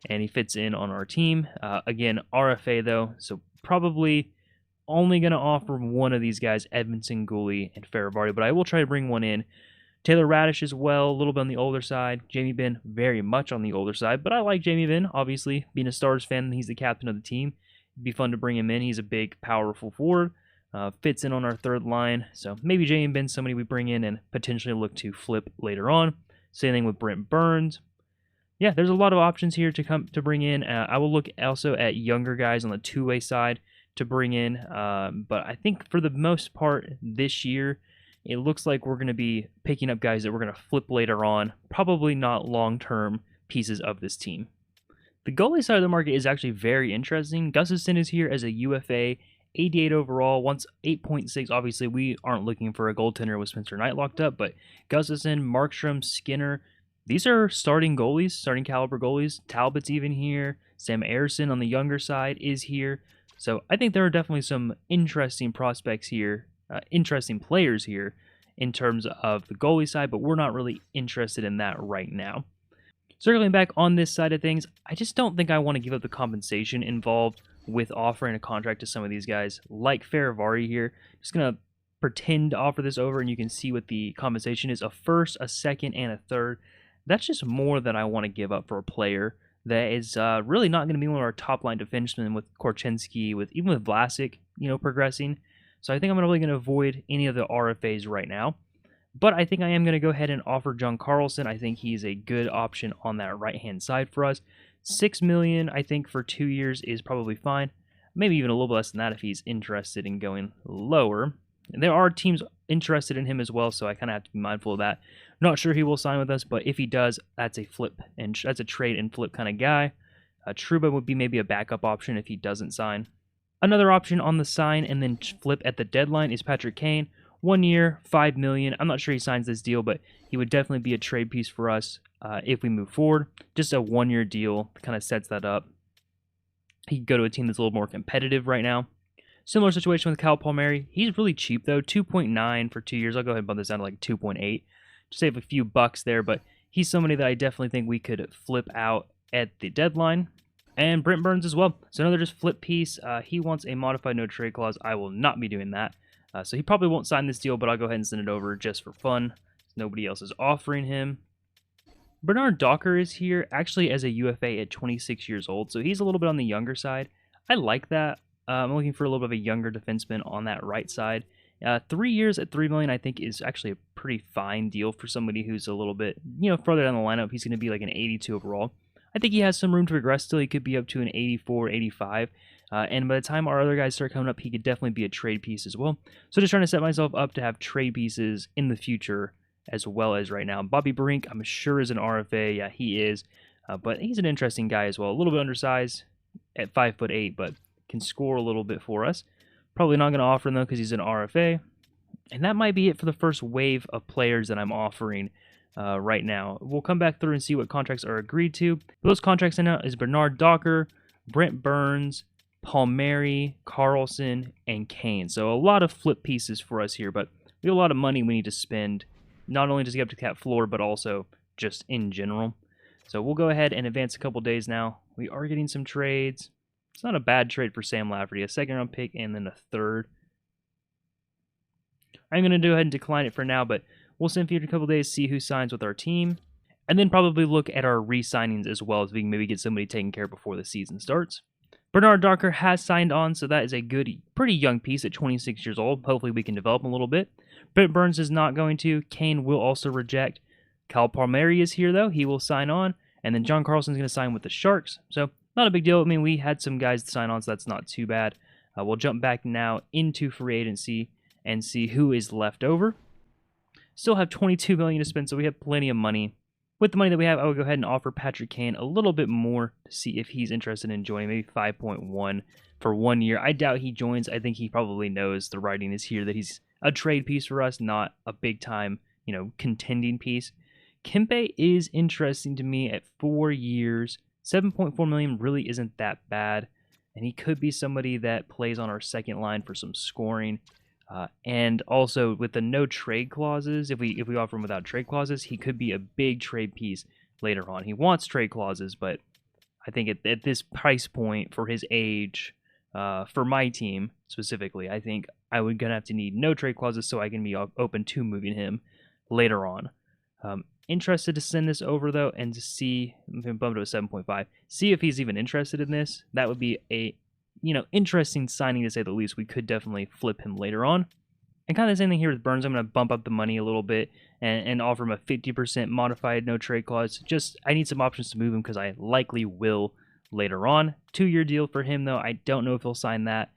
and he fits in on our team. Again, RFA though, so probably only going to offer one of these guys, Edvinsson, Gully, and Faravari, but I will try to bring one in. Taylor Radish as well, a little bit on the older side. Jamie Benn, very much on the older side, but I like Jamie Benn, obviously. Being a Stars fan, he's the captain of the team. It'd be fun to bring him in. He's a big, powerful forward. Fits in on our third line, so maybe Jamie Benn, somebody we bring in and potentially look to flip later on. Same thing with Brent Burns. Yeah, there's a lot of options here to bring in. I will look also at younger guys on the two-way side to bring in, but I think for the most part this year, it looks like we're going to be picking up guys that we're going to flip later on, probably not long-term pieces of this team. The goalie side of the market is actually very interesting. Gustafsson is here as a UFA, 88 overall, wants 8.6. Obviously, we aren't looking for a goaltender with Spencer Knight locked up, but Gustafsson, Markstrom, Skinner, these are starting goalies, starting caliber goalies. Talbot's even here. Sam Ayerson on the younger side is here. So I think there are definitely some interesting prospects here, interesting players here in terms of the goalie side, but we're not really interested in that right now. Circling back on this side of things, I just don't think I want to give up the compensation involved with offering a contract to some of these guys, like Faravari here. Just going to pretend to offer this over, and you can see what the compensation is: a first, a second, and a third. That's just more than I want to give up for a player that is really not going to be one of our top-line defensemen with Korchinski, even with Vlasic, progressing. So I think I'm really going to avoid any of the RFAs right now. But I think I am going to go ahead and offer John Carlson. I think he's a good option on that right-hand side for us. $6 million, I think, for 2 years is probably fine. Maybe even a little less than that if he's interested in going lower. And there are teams interested in him as well, so I kind of have to be mindful of that. Not sure he will sign with us, but if he does, that's a flip, and that's a trade and flip kind of guy. Trouba would be maybe a backup option if he doesn't sign. Another option on the sign and then flip at the deadline is Patrick Kane. 1 year, $5 million. I'm not sure he signs this deal, but he would definitely be a trade piece for us if we move forward. Just a 1-year deal kind of sets that up. He could go to a team that's a little more competitive right now. Similar situation with Cal Palmieri. He's really cheap though, 2.9 for 2 years. I'll go ahead and bump this down to like 2.8. Just save a few bucks there, but he's somebody that I definitely think we could flip out at the deadline. And Brent Burns as well. So another just flip piece. He wants a modified no trade clause. I will not be doing that. So he probably won't sign this deal, but I'll go ahead and send it over just for fun. Nobody else is offering him. Bernard Docker is here actually as a UFA at 26 years old. So he's a little bit on the younger side. I like that. I'm looking for a little bit of a younger defenseman on that right side. 3 years at $3 million, I think, is actually a pretty fine deal for somebody who's a little bit, further down the lineup. He's going to be like an 82 overall. I think he has some room to regress still. He could be up to an 84, 85. And by the time our other guys start coming up, he could definitely be a trade piece as well. So just trying to set myself up to have trade pieces in the future as well as right now. Bobby Brink, I'm sure, is an RFA. Yeah, he is. But he's an interesting guy as well. A little bit undersized at 5'8", but can score a little bit for us. Probably not going to offer him, though, because he's an RFA. And that might be it for the first wave of players that I'm offering right now. We'll come back through and see what contracts are agreed to. Those contracts in now is Bernard Docker, Brent Burns, Palmieri, Carlson, and Kane. So a lot of flip pieces for us here, but we have a lot of money we need to spend, not only to get up to cap floor, but also just in general. So we'll go ahead and advance a couple days now. We are getting some trades. It's not a bad trade for Sam Lafferty, a second-round pick and then a third. I'm going to go ahead and decline it for now, but we'll send for a couple days, see who signs with our team, and then probably look at our re-signings as well, as we can maybe get somebody taken care of before the season starts. Bernard Docker has signed on, so that is a good, pretty young piece at 26 years old. Hopefully we can develop him a little bit. Brent Burns is not going to. Kane will also reject. Kyle Palmieri is here, though. He will sign on. And then John Carlson's going to sign with the Sharks. So not a big deal. I mean, we had some guys to sign on, so that's not too bad. We'll jump back now into free agency and see who is left over. Still have $22 million to spend, so we have plenty of money. With the money that we have, I will go ahead and offer Patrick Kane a little bit more to see if he's interested in joining, maybe 5.1 for 1 year. I doubt he joins. I think he probably knows the writing is here that he's a trade piece for us, not a big-time, contending piece. Kempe is interesting to me at 4 years. 7.4 million really isn't that bad, and he could be somebody that plays on our second line for some scoring. And also with the no trade clauses, if we offer him without trade clauses, he could be a big trade piece later on. He wants trade clauses, but I think at this price point for his age, for my team specifically, I think I would gonna have to need no trade clauses so I can be open to moving him later on. Interested to send this over though, and to see, I'm bumped to a 7.5. See if he's even interested in this. That would be a interesting signing to say the least. We could definitely flip him later on. And kind of the same thing here with Burns. I'm going to bump up the money a little bit and offer him a 50% modified no trade clause. Just, I need some options to move him because I likely will later on. 2-year deal for him though. I don't know if he'll sign that.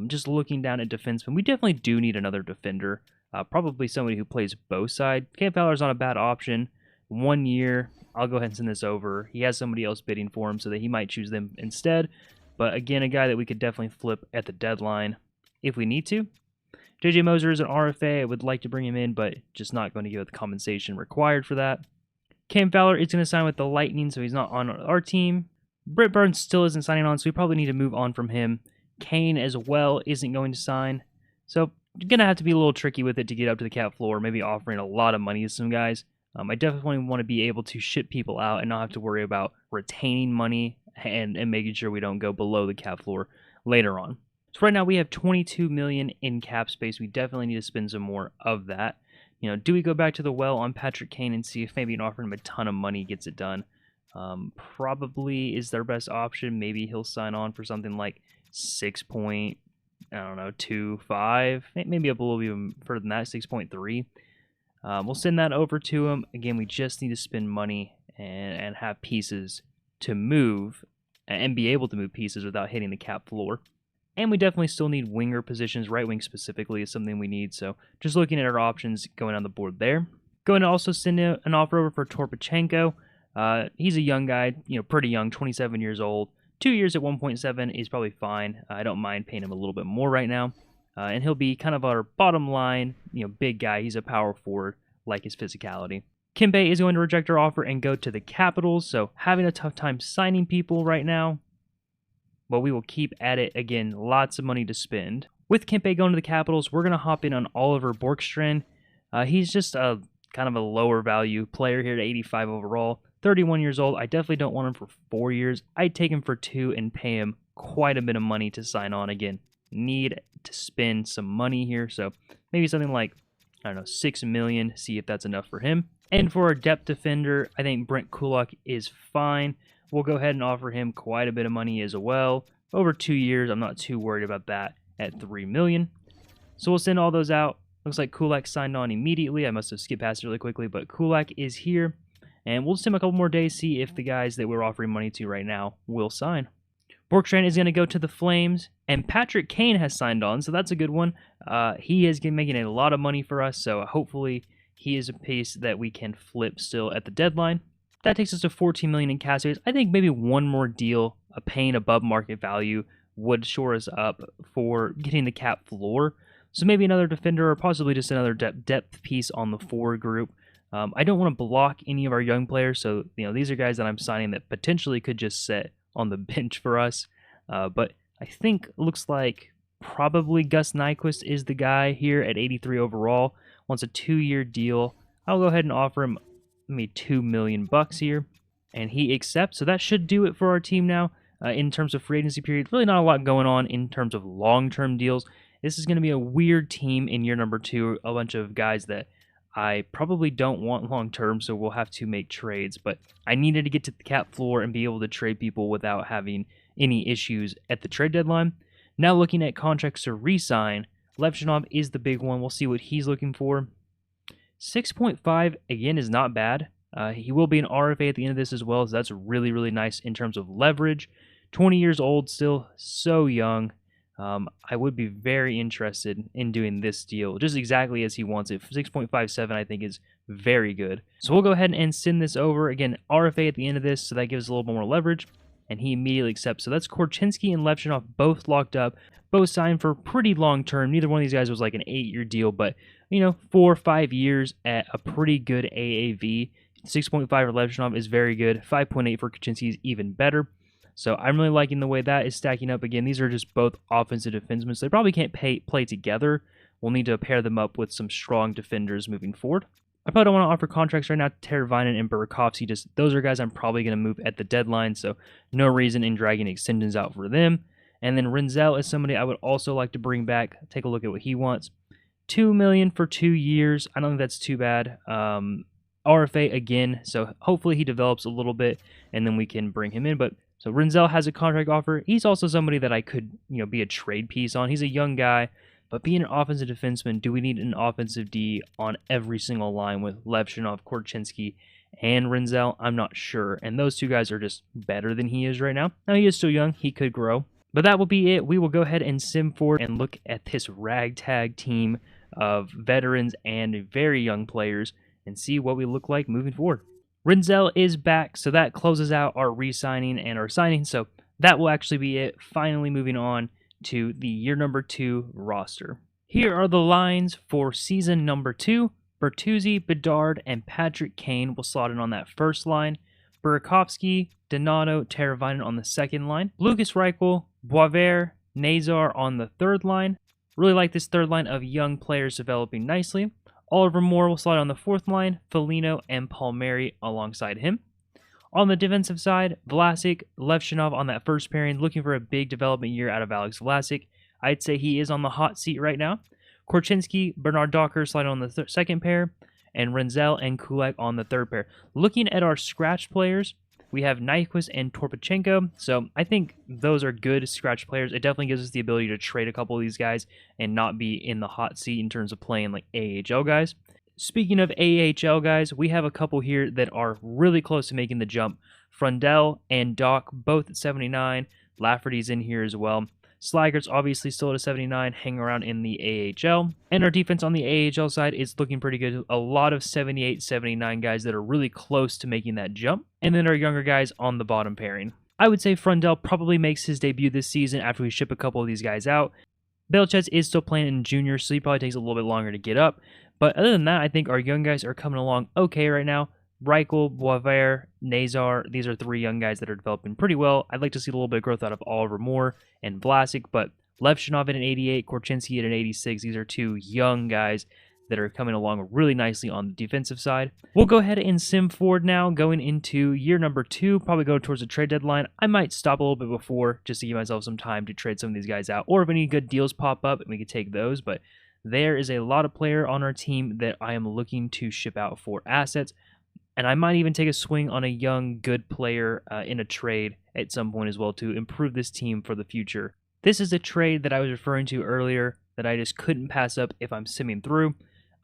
Just looking down at defensemen, we definitely do need another defender. Probably somebody who plays both sides. Cam Fowler's not a bad option. 1 year, I'll go ahead and send this over. He has somebody else bidding for him so that he might choose them instead. But again, a guy that we could definitely flip at the deadline if we need to. JJ Moser is an RFA. I would like to bring him in, but just not going to give the compensation required for that. Cam Fowler is going to sign with the Lightning, so he's not on our team. Britt Burns still isn't signing on, so we probably need to move on from him. Kane as well isn't going to sign. So going to have to be a little tricky with it to get up to the cap floor, maybe offering a lot of money to some guys. I definitely want to be able to ship people out and not have to worry about retaining money and making sure we don't go below the cap floor later on. So right now we have 22 million in cap space. We definitely need to spend some more of that. Do we go back to the well on Patrick Kane and see if maybe offering him a ton of money gets it done? Probably is their best option. Maybe he'll sign on for something like 6.25, maybe up a little bit further than that, 6.3. We'll send that over to him. Again, we just need to spend money and have pieces to move and be able to move pieces without hitting the cap floor. And we definitely still need winger positions. Right wing specifically is something we need. So just looking at our options going on the board there. Going to also send an offer over for Torpachenko. He's a young guy, pretty young, 27 years old. 2 years at 1.7 is probably fine. I don't mind paying him a little bit more right now. And he'll be kind of our bottom line, big guy. He's a power forward, like his physicality. Kempe is going to reject our offer and go to the Capitals, so having a tough time signing people right now. But we will keep at it. Again, lots of money to spend. With Kempe going to the Capitals, we're going to hop in on Oliver Borkstrand. He's just a kind of a lower value player here at 85 overall. 31 years old. I definitely don't want him for 4 years. I'd take him for 2 and pay him quite a bit of money to sign on. Again, need to spend some money here, so maybe something like, I don't know, 6 million, see if that's enough for him. And for our depth defender, I think Brent Kulak is fine. We'll go ahead and offer him quite a bit of money as well. Over 2 years, I'm not too worried about that at 3 million. So we'll send all those out. Looks like Kulak signed on immediately. I must have skipped past it really quickly, but Kulak is here. And we'll just him a couple more days, see if the guys that we're offering money to right now will sign. Borkstrand is going to go to the Flames, and Patrick Kane has signed on, so that's a good one. He is making a lot of money for us, so hopefully he is a piece that we can flip still at the deadline. That takes us to 14 million in cap space. I think maybe one more deal, paying above market value, would shore us up for getting the cap floor. So maybe another defender or possibly just another depth piece on the forward group. I don't want to block any of our young players, so these are guys that I'm signing that potentially could just sit on the bench for us. But I think it looks like probably Gus Nyquist is the guy here at 83 overall. Wants a 2-year deal. I'll go ahead and offer him maybe $2 million here, and he accepts. So that should do it for our team now. In terms of free agency period, really not a lot going on in terms of long-term deals. This is going to be a weird team in year number 2. A bunch of guys that I probably don't want long-term, so we'll have to make trades. But I needed to get to the cap floor and be able to trade people without having any issues at the trade deadline. Now looking at contracts to re-sign, Levshunov is the big one. We'll see what he's looking for. 6.5, again, is not bad. He will be an RFA at the end of this as well, so that's really, really nice in terms of leverage. 20 years old, still so young. I would be very interested in doing this deal, just exactly as he wants it. 6.57, I think, is very good. So we'll go ahead and send this over. Again, RFA at the end of this, so that gives a little more leverage, and he immediately accepts. So that's Korchinski and Levshunov both locked up, both signed for pretty long term. Neither one of these guys was like an 8-year deal, but, 4 or 5 years at a pretty good AAV. 6.5 for Levshunov is very good. 5.8 for Korchinski is even better. So I'm really liking the way that is stacking up. Again, these are just both offensive defensemen, so they probably can't play together. We'll need to pair them up with some strong defenders moving forward. I probably don't want to offer contracts right now to Teravainen and Burakovsky. Those are guys I'm probably going to move at the deadline, so no reason in dragging extensions out for them. And then Renzel is somebody I would also like to bring back. Take a look at what he wants. $2 million for 2 years. I don't think that's too bad. RFA again, so hopefully he develops a little bit, and then we can bring him in. So Renzel has a contract offer. He's also somebody that I could, be a trade piece on. He's a young guy, but being an offensive defenseman, do we need an offensive D on every single line with Levshunov, Korchinski, and Renzel? I'm not sure, and those two guys are just better than he is right now. Now, he is still young. He could grow. But that will be it. We will go ahead and sim forward and look at this ragtag team of veterans and very young players and see what we look like moving forward. Renzel is back, so that closes out our re-signing and our signing. So that will actually be it. Finally moving on to the year number 2 roster. Here are the lines for season number 2. Bertuzzi, Bedard, and Patrick Kane will slot in on that first line. Burakovsky, Donato, Teravainen on the second line. Lucas Reichel, Boisvert, Nazar on the third line. Really like this third line of young players developing nicely. Oliver Moore will slide on the fourth line, Foligno and Palmieri alongside him. On the defensive side, Vlasic, Levshunov on that first pairing, looking for a big development year out of Alex Vlasic. I'd say he is on the hot seat right now. Korchinski, Bernard Docker slide on the second pair, and Renzel and Kulak on the third pair. Looking at our scratch players, we have Nyquist and Torpachenko, so I think those are good scratch players. It definitely gives us the ability to trade a couple of these guys and not be in the hot seat in terms of playing like AHL guys. Speaking of AHL guys, we have a couple here that are really close to making the jump. Frondell and Doc both at 79. Lafferty's in here as well. Slager's obviously still at a 79, hanging around in the AHL. And our defense on the AHL side is looking pretty good. A lot of 78, 79 guys that are really close to making that jump. And then our younger guys on the bottom pairing. I would say Frondell probably makes his debut this season after we ship a couple of these guys out. Belchetz is still playing in junior, so he probably takes a little bit longer to get up. But other than that, I think our young guys are coming along okay right now. Reichel, Boisvert, Nazar, these are 3 young guys that are developing pretty well. I'd like to see a little bit of growth out of Oliver Moore and Vlasic, but Levshunov at an 88, Korchinski at an 86. These are 2 young guys that are coming along really nicely on the defensive side. We'll go ahead and sim forward now, going into year number 2, probably go towards the trade deadline. I might stop a little bit before just to give myself some time to trade some of these guys out, or if any good deals pop up, we could take those, but there is a lot of player on our team that I am looking to ship out for assets. And I might even take a swing on a young, good player in a trade at some point as well to improve this team for the future. This is a trade that I was referring to earlier that I just couldn't pass up if I'm simming through.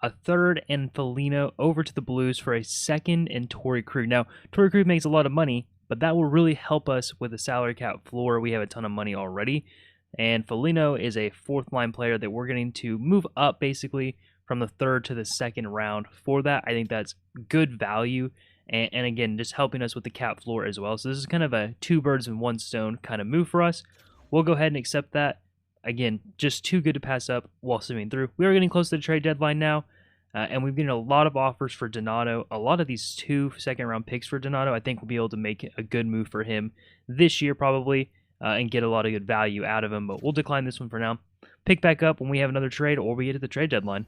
A third and Foligno over to the Blues for a second and Torrey Krug. Now, Torrey Krug makes a lot of money, but that will really help us with the salary cap floor. We have a ton of money already. And Foligno is a fourth-line player that we're going to move up, basically, from the third to the second round. For that, I think that's good value, and again, just helping us with the cap floor as well. So this is kind of a 2 birds in 1 stone kind of move for us. We'll go ahead and accept that. Again, just too good to pass up while simming through. We are getting close to the trade deadline now, and we've getting a lot of offers for Donato. A lot of these 2 second-round picks for Donato, I think we'll be able to make a good move for him this year probably, and get a lot of good value out of him, but we'll decline this one for now. Pick back up when we have another trade or we get to the trade deadline.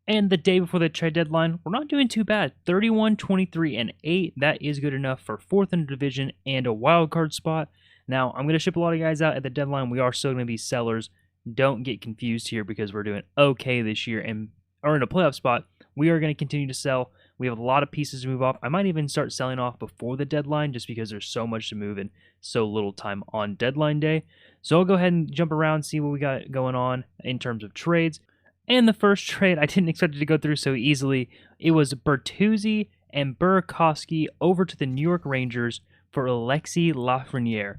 And the day before the trade deadline, we're not doing too bad. 31, 23, and 8. That is good enough for 4th in the division and a wild card spot. Now, I'm going to ship a lot of guys out at the deadline. We are still going to be sellers. Don't get confused here because we're doing okay this year and are in a playoff spot. We are going to continue to sell. We have a lot of pieces to move off. I might even start selling off before the deadline just because there's so much to move and so little time on deadline day. So I'll go ahead and jump around, see what we got going on in terms of trades. And the first trade, I didn't expect it to go through so easily. It was Bertuzzi and Burakovsky over to the New York Rangers for Alexis Lafreniere.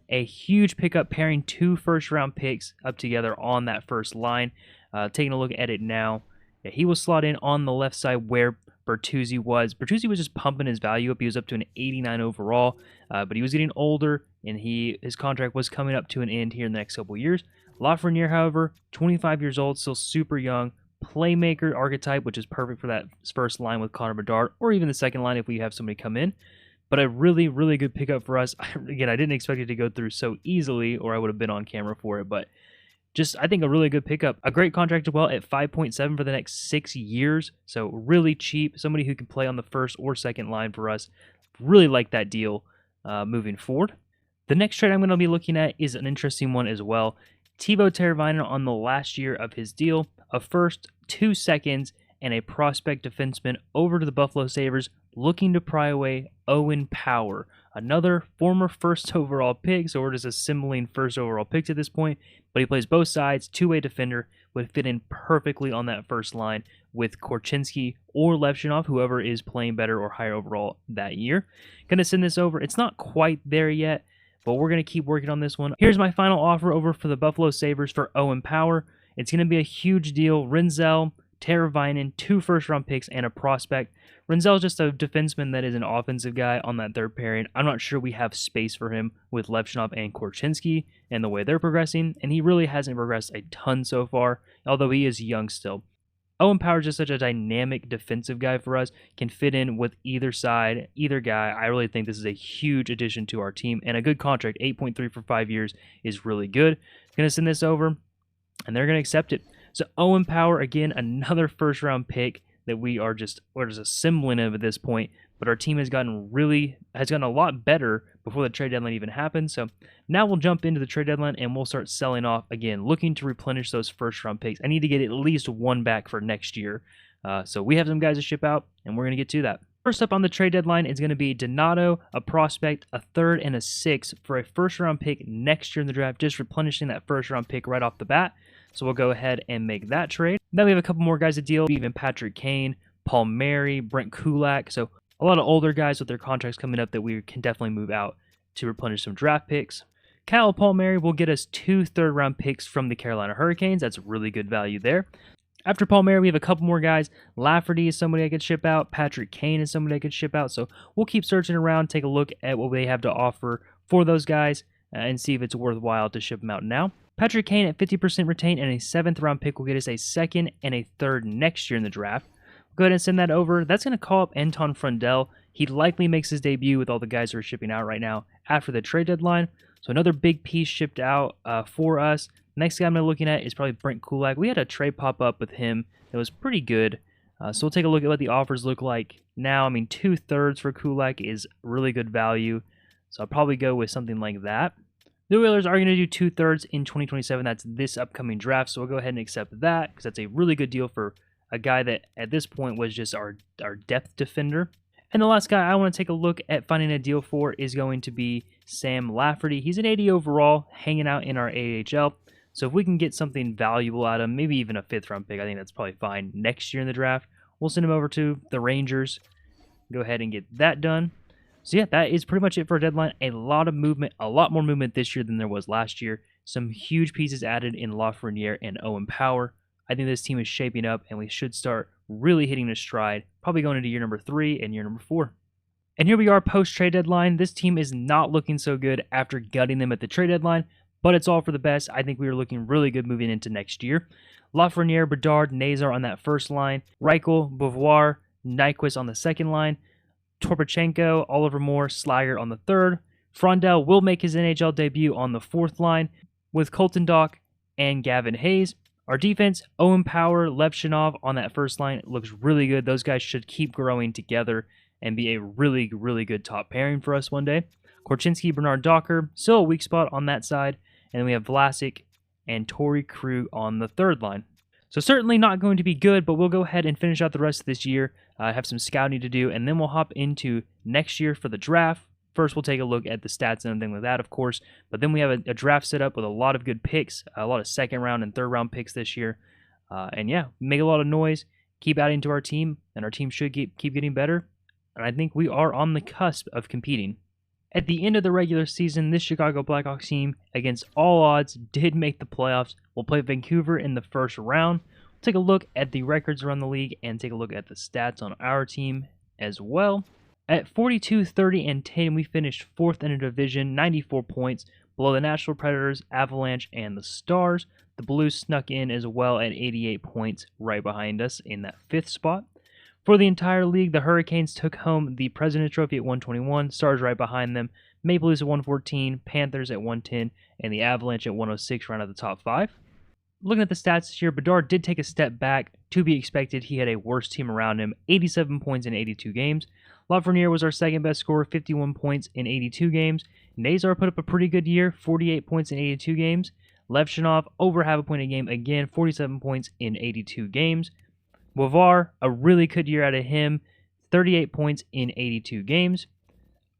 A huge pickup, pairing 2 first-round picks up together on that first line. Taking a look at it now, yeah, he was slot in on the left side where Bertuzzi was. Bertuzzi was just pumping his value up. He was up to an 89 overall, but he was getting older, and his contract was coming up to an end here in the next couple of years. Lafreniere, however, 25 years old, still super young, playmaker archetype, which is perfect for that first line with Connor Bedard, or even the second line if we have somebody come in. But a really, really good pickup for us. Again, I didn't expect it to go through so easily, or I would have been on camera for it, but just, I think, a really good pickup. A great contract as well at 5.7 for the next 6 years, so really cheap. Somebody who can play on the first or second line for us. Really like that deal moving forward. The next trade I'm going to be looking at is an interesting one as well. Teuvo Teravainen on the last year of his deal, a first, 2 seconds, and a prospect defenseman over to the Buffalo Sabres, looking to pry away Owen Power, another former first overall pick, so we're just assembling first overall picks at this point, but he plays both sides, two-way defender, would fit in perfectly on that first line with Korchinski or Levshunov, whoever is playing better or higher overall that year. Gonna send this over. It's not quite there yet, but we're going to keep working on this one. Here's my final offer over for the Buffalo Sabres for Owen Power. It's going to be a huge deal. Rinzel, Teravainen, 2 first-round picks, and a prospect. Rinzel's just a defenseman that is an offensive guy on that third pairing. I'm not sure we have space for him with Levshunov and Korchinski and the way they're progressing, and he really hasn't progressed a ton so far, although he is young still. Owen Power is just such a dynamic defensive guy for us, can fit in with either side, either guy. I really think this is a huge addition to our team, and a good contract, 8.3 for 5 years, is really good. Going to send this over, and they're going to accept it. So Owen Power, again, another first-round pick that we're just assembling of at this point, but our team has gotten a lot better before the trade deadline even happened. So now we'll jump into the trade deadline and we'll start selling off again, looking to replenish those first-round picks. I need to get at least 1 back for next year. So we have some guys to ship out, and we're going to get to that. First up on the trade deadline is going to be Donato, a prospect, a 3rd, and a 6th for a first-round pick next year in the draft, just replenishing that first-round pick right off the bat. So we'll go ahead and make that trade. Then we have a couple more guys to deal, even Patrick Kane, Paul Mary, Brent Kulak. So a lot of older guys with their contracts coming up that we can definitely move out to replenish some draft picks. Kyle Palmieri will get us 2 third-round picks from the Carolina Hurricanes. That's really good value there. After Palmieri, we have a couple more guys. Lafferty is somebody I could ship out. Patrick Kane is somebody I could ship out. So we'll keep searching around, take a look at what they have to offer for those guys, and see if it's worthwhile to ship them out now. Patrick Kane at 50% retained and a 7th-round pick will get us a 2nd and a 3rd next year in the draft. Go ahead and send that over. That's going to call up Anton Frondell. He likely makes his debut with all the guys who are shipping out right now after the trade deadline. So another big piece shipped out for us. Next guy I'm looking at is probably Brent Kulak. We had a trade pop up with him that was pretty good. So we'll take a look at what the offers look like now. I mean, 2/3 for Kulak is really good value. So I'll probably go with something like that. The Oilers are going to do 2/3 in 2027. That's this upcoming draft. So we'll go ahead and accept that because that's a really good deal for a guy that at this point was just our depth defender. And the last guy I want to take a look at finding a deal for is going to be Sam Lafferty. He's an 80 overall, hanging out in our AHL. So if we can get something valuable out of him, maybe even a 5th-round pick, I think that's probably fine next year in the draft. We'll send him over to the Rangers. Go ahead and get that done. So yeah, that is pretty much it for a deadline. A lot of movement, a lot more movement this year than there was last year. Some huge pieces added in Lafreniere and Owen Power. I think this team is shaping up, and we should start really hitting a stride, probably going into year number 3 and year number 4. And here we are post-trade deadline. This team is not looking so good after gutting them at the trade deadline, but it's all for the best. I think we are looking really good moving into next year. Lafreniere, Bedard, Nazar on that first line, Reichel, Beauvoir, Nyquist on the second line, Torpachenko, Oliver Moore, Slager on the third. Frondell will make his NHL debut on the 4th line with Colton Dock and Gavin Hayes. Our defense, Owen Power, Levshunov on that first line looks really good. Those guys should keep growing together and be a really, really good top pairing for us one day. Korchinski, Bernard Docker, still a weak spot on that side. And then we have Vlasic and Torrey Krug on the 3rd line. So certainly not going to be good, but we'll go ahead and finish out the rest of this year, have some scouting to do, and then we'll hop into next year for the draft. First, we'll take a look at the stats and everything like that, of course. But then we have a draft set up with a lot of good picks, a lot of 2nd-round and 3rd-round picks this year. And yeah, make a lot of noise, keep adding to our team, and our team should keep getting better. And I think we are on the cusp of competing. At the end of the regular season, this Chicago Blackhawks team, against all odds, did make the playoffs. We'll play Vancouver in the first round. We'll take a look at the records around the league and take a look at the stats on our team as well. At 42, 30, and 10, we finished 4th in the division, 94 points, below the Nashville Predators, Avalanche, and the Stars. The Blues snuck in as well at 88 points, right behind us in that 5th spot. For the entire league, the Hurricanes took home the President's Trophy at 121, Stars right behind them, Maple Leafs at 114, Panthers at 110, and the Avalanche at 106 round out the top 5. Looking at the stats this year, Bedard did take a step back. To be expected, he had a worse team around him, 87 points in 82 games. Lafreniere was our second best scorer, 51 points in 82 games. Nazar put up a pretty good year, 48 points in 82 games. Levshunov, over half a point a game, again, 47 points in 82 games. Wavar, a really good year out of him, 38 points in 82 games.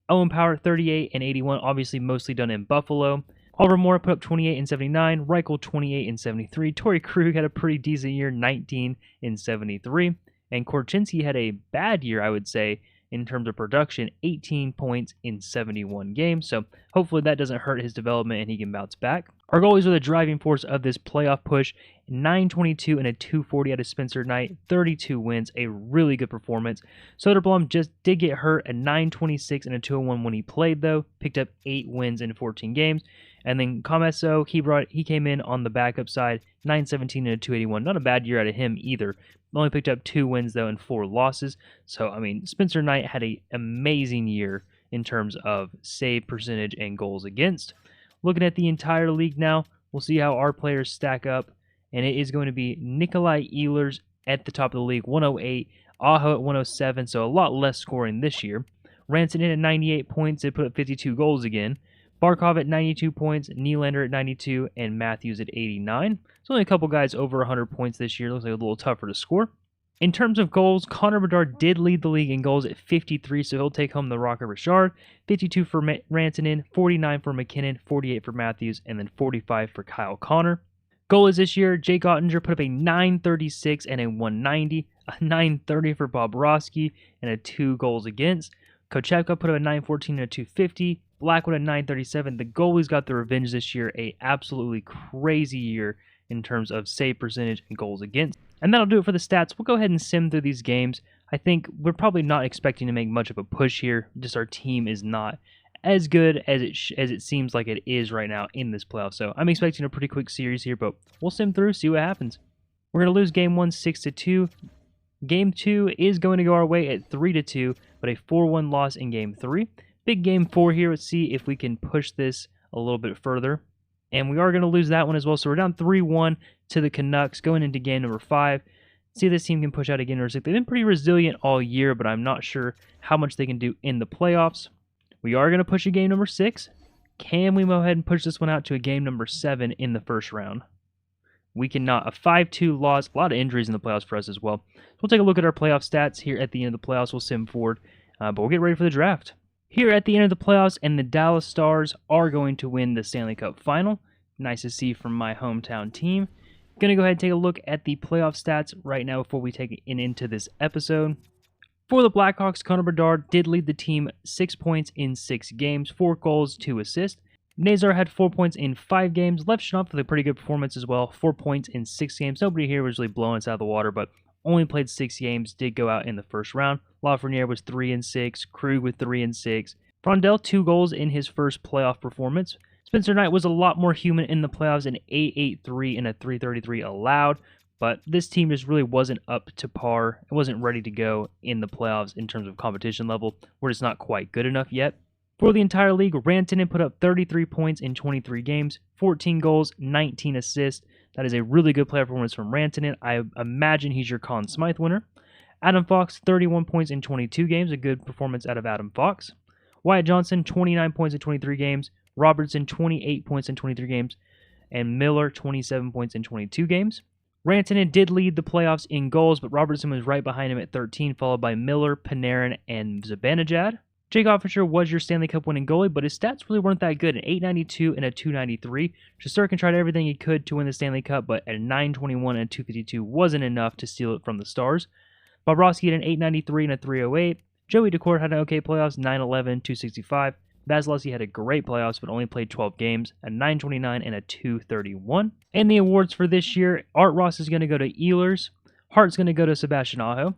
Owen Power, 38 and 81, obviously mostly done in Buffalo. Oliver Moore put up 28 and 79, Reichel 28 and 73, Torrey Krug had a pretty decent year, 19 and 73, and Korchinski had a bad year, I would say, in terms of production, 18 points in 71 games, so hopefully that doesn't hurt his development and he can bounce back. Our goalies are the driving force of this playoff push, 922 and a 240 out of Spencer Knight, 32 wins, a really good performance. Soderblom just did get hurt at 926 and a 201 when he played though, picked up 8 wins in 14 games. And then Comesso, he came in on the backup side, 917 and a 281. Not a bad year out of him either. Only picked up 2 wins though and 4 losses. So I mean, Spencer Knight had an amazing year in terms of save percentage and goals against. Looking at the entire league now, we'll see how our players stack up. And it is going to be Nikolai Ehlers at the top of the league, 108. Aho at 107, so a lot less scoring this year. Rantanen at 98 points, they put up 52 goals again. Barkov at 92 points, Nylander at 92, and Matthews at 89. There's only a couple guys over 100 points this year. Looks like a little tougher to score. In terms of goals, Connor Bedard did lead the league in goals at 53, so he'll take home the Rocket Richard. 52 for Rantanen, 49 for McKinnon, 48 for Matthews, and then 45 for Kyle Connor. Goalies this year, Jake Ottinger put up a 936 and a 190, a 930 for Bobrovsky, and a 2 goals against. Kochepka put up a 914 and a 250. Blackwood at 937. The goalies got the revenge this year. A absolutely crazy year in terms of save percentage and goals against. And that'll do it for the stats. We'll go ahead and sim through these games. I think we're probably not expecting to make much of a push here. Just our team is not as good as it seems like it is right now in this playoff. So I'm expecting a pretty quick series here, but we'll sim through, see what happens. We're going to lose game 1 6-2. Game 2 is going to go our way at 3-2, but a 4-1 loss in game 3. Big game 4 here. Let's see if we can push this a little bit further. And we are going to lose that one as well. So we're down 3-1 to the Canucks going into game number 5. See if this team can push out again. They've been pretty resilient all year, but I'm not sure how much they can do in the playoffs. We are going to push a game number 6. Can we go ahead and push this one out to a game number 7 in the first round? We cannot. A 5-2 loss. A lot of injuries in the playoffs for us as well. So we'll take a look at our playoff stats here at the end of the playoffs. We'll sim forward, but we'll get ready for the draft. Here at the end of the playoffs, and the Dallas Stars are going to win the Stanley Cup Final. Nice to see from my hometown team. Going to go ahead and take a look at the playoff stats right now before we take it into this episode. For the Blackhawks, Connor Bedard did lead the team 6 points in 6 games, 4 goals, 2 assists. Nazar had 4 points in 5 games. Levshunov with a pretty good performance as well, 4 points in 6 games. Nobody here was really blowing us out of the water, but only played 6 games, did go out in the first round. Lafreniere was 3-6, Krug with 3-6. Frondell, 2 goals in his first playoff performance. Spencer Knight was a lot more human in the playoffs, an 8.83 and a 3.33 allowed, but this team just really wasn't up to par. It wasn't ready to go in the playoffs in terms of competition level. We're just not quite good enough yet. For the entire league, Rantanen put up 33 points in 23 games, 14 goals, 19 assists. That is a really good player performance from Rantanen. I imagine he's your Conn Smythe winner. Adam Fox, 31 points in 22 games, a good performance out of Adam Fox. Wyatt Johnson, 29 points in 23 games. Robertson, 28 points in 23 games. And Miller, 27 points in 22 games. Rantanen did lead the playoffs in goals, but Robertson was right behind him at 13, followed by Miller, Panarin, and Zibanejad. Jake Officer was your Stanley Cup winning goalie, but his stats really weren't that good. An 892 and a 293. Shesterkin tried everything he could to win the Stanley Cup, but at a 921 and a 252 wasn't enough to steal it from the Stars. Bobrovsky had an 893 and a 308. Joey Daccord had an okay playoffs, 911, 265. Vasilevsky had a great playoffs, but only played 12 games, a 929 and a 231. And the awards for this year, Art Ross is going to go to Ehlers. Hart's going to go to Sebastian Aho.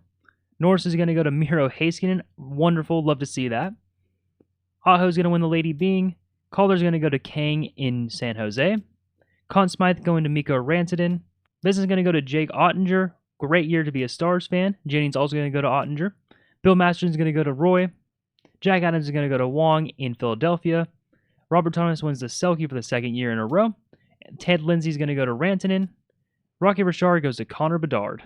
Norris is going to go to Miro Heiskanen. Wonderful, love to see that. Aho's going to win the Lady Byng. Calder's going to go to Kang in San Jose. Conn Smythe going to Mikko Rantanen. This is going to go to Jake Ottinger. Great year to be a Stars fan. Jennings also going to go to Ottinger. Bill Masterton's going to go to Roy. Jack Adams is going to go to Wong in Philadelphia. Robert Thomas wins the Selke for the second year in a row. Ted Lindsay's going to go to Rantanen. Rocky Richard goes to Connor Bedard.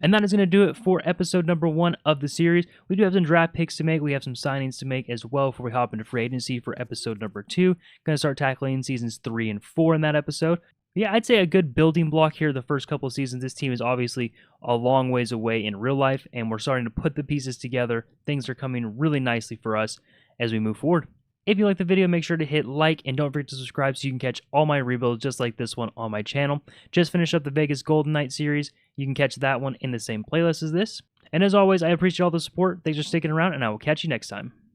And that is going to do it for episode number 1 of the series. We do have some draft picks to make. We have some signings to make as well before we hop into free agency for episode number 2. Going to start tackling seasons 3 and 4 in that episode. Yeah, I'd say a good building block here the first couple of seasons. This team is obviously a long ways away in real life, and we're starting to put the pieces together. Things are coming really nicely for us as we move forward. If you like the video, make sure to hit like, and don't forget to subscribe so you can catch all my rebuilds just like this one on my channel. Just finished up the Vegas Golden Knight series. You can catch that one in the same playlist as this. And as always, I appreciate all the support. Thanks for sticking around, and I will catch you next time.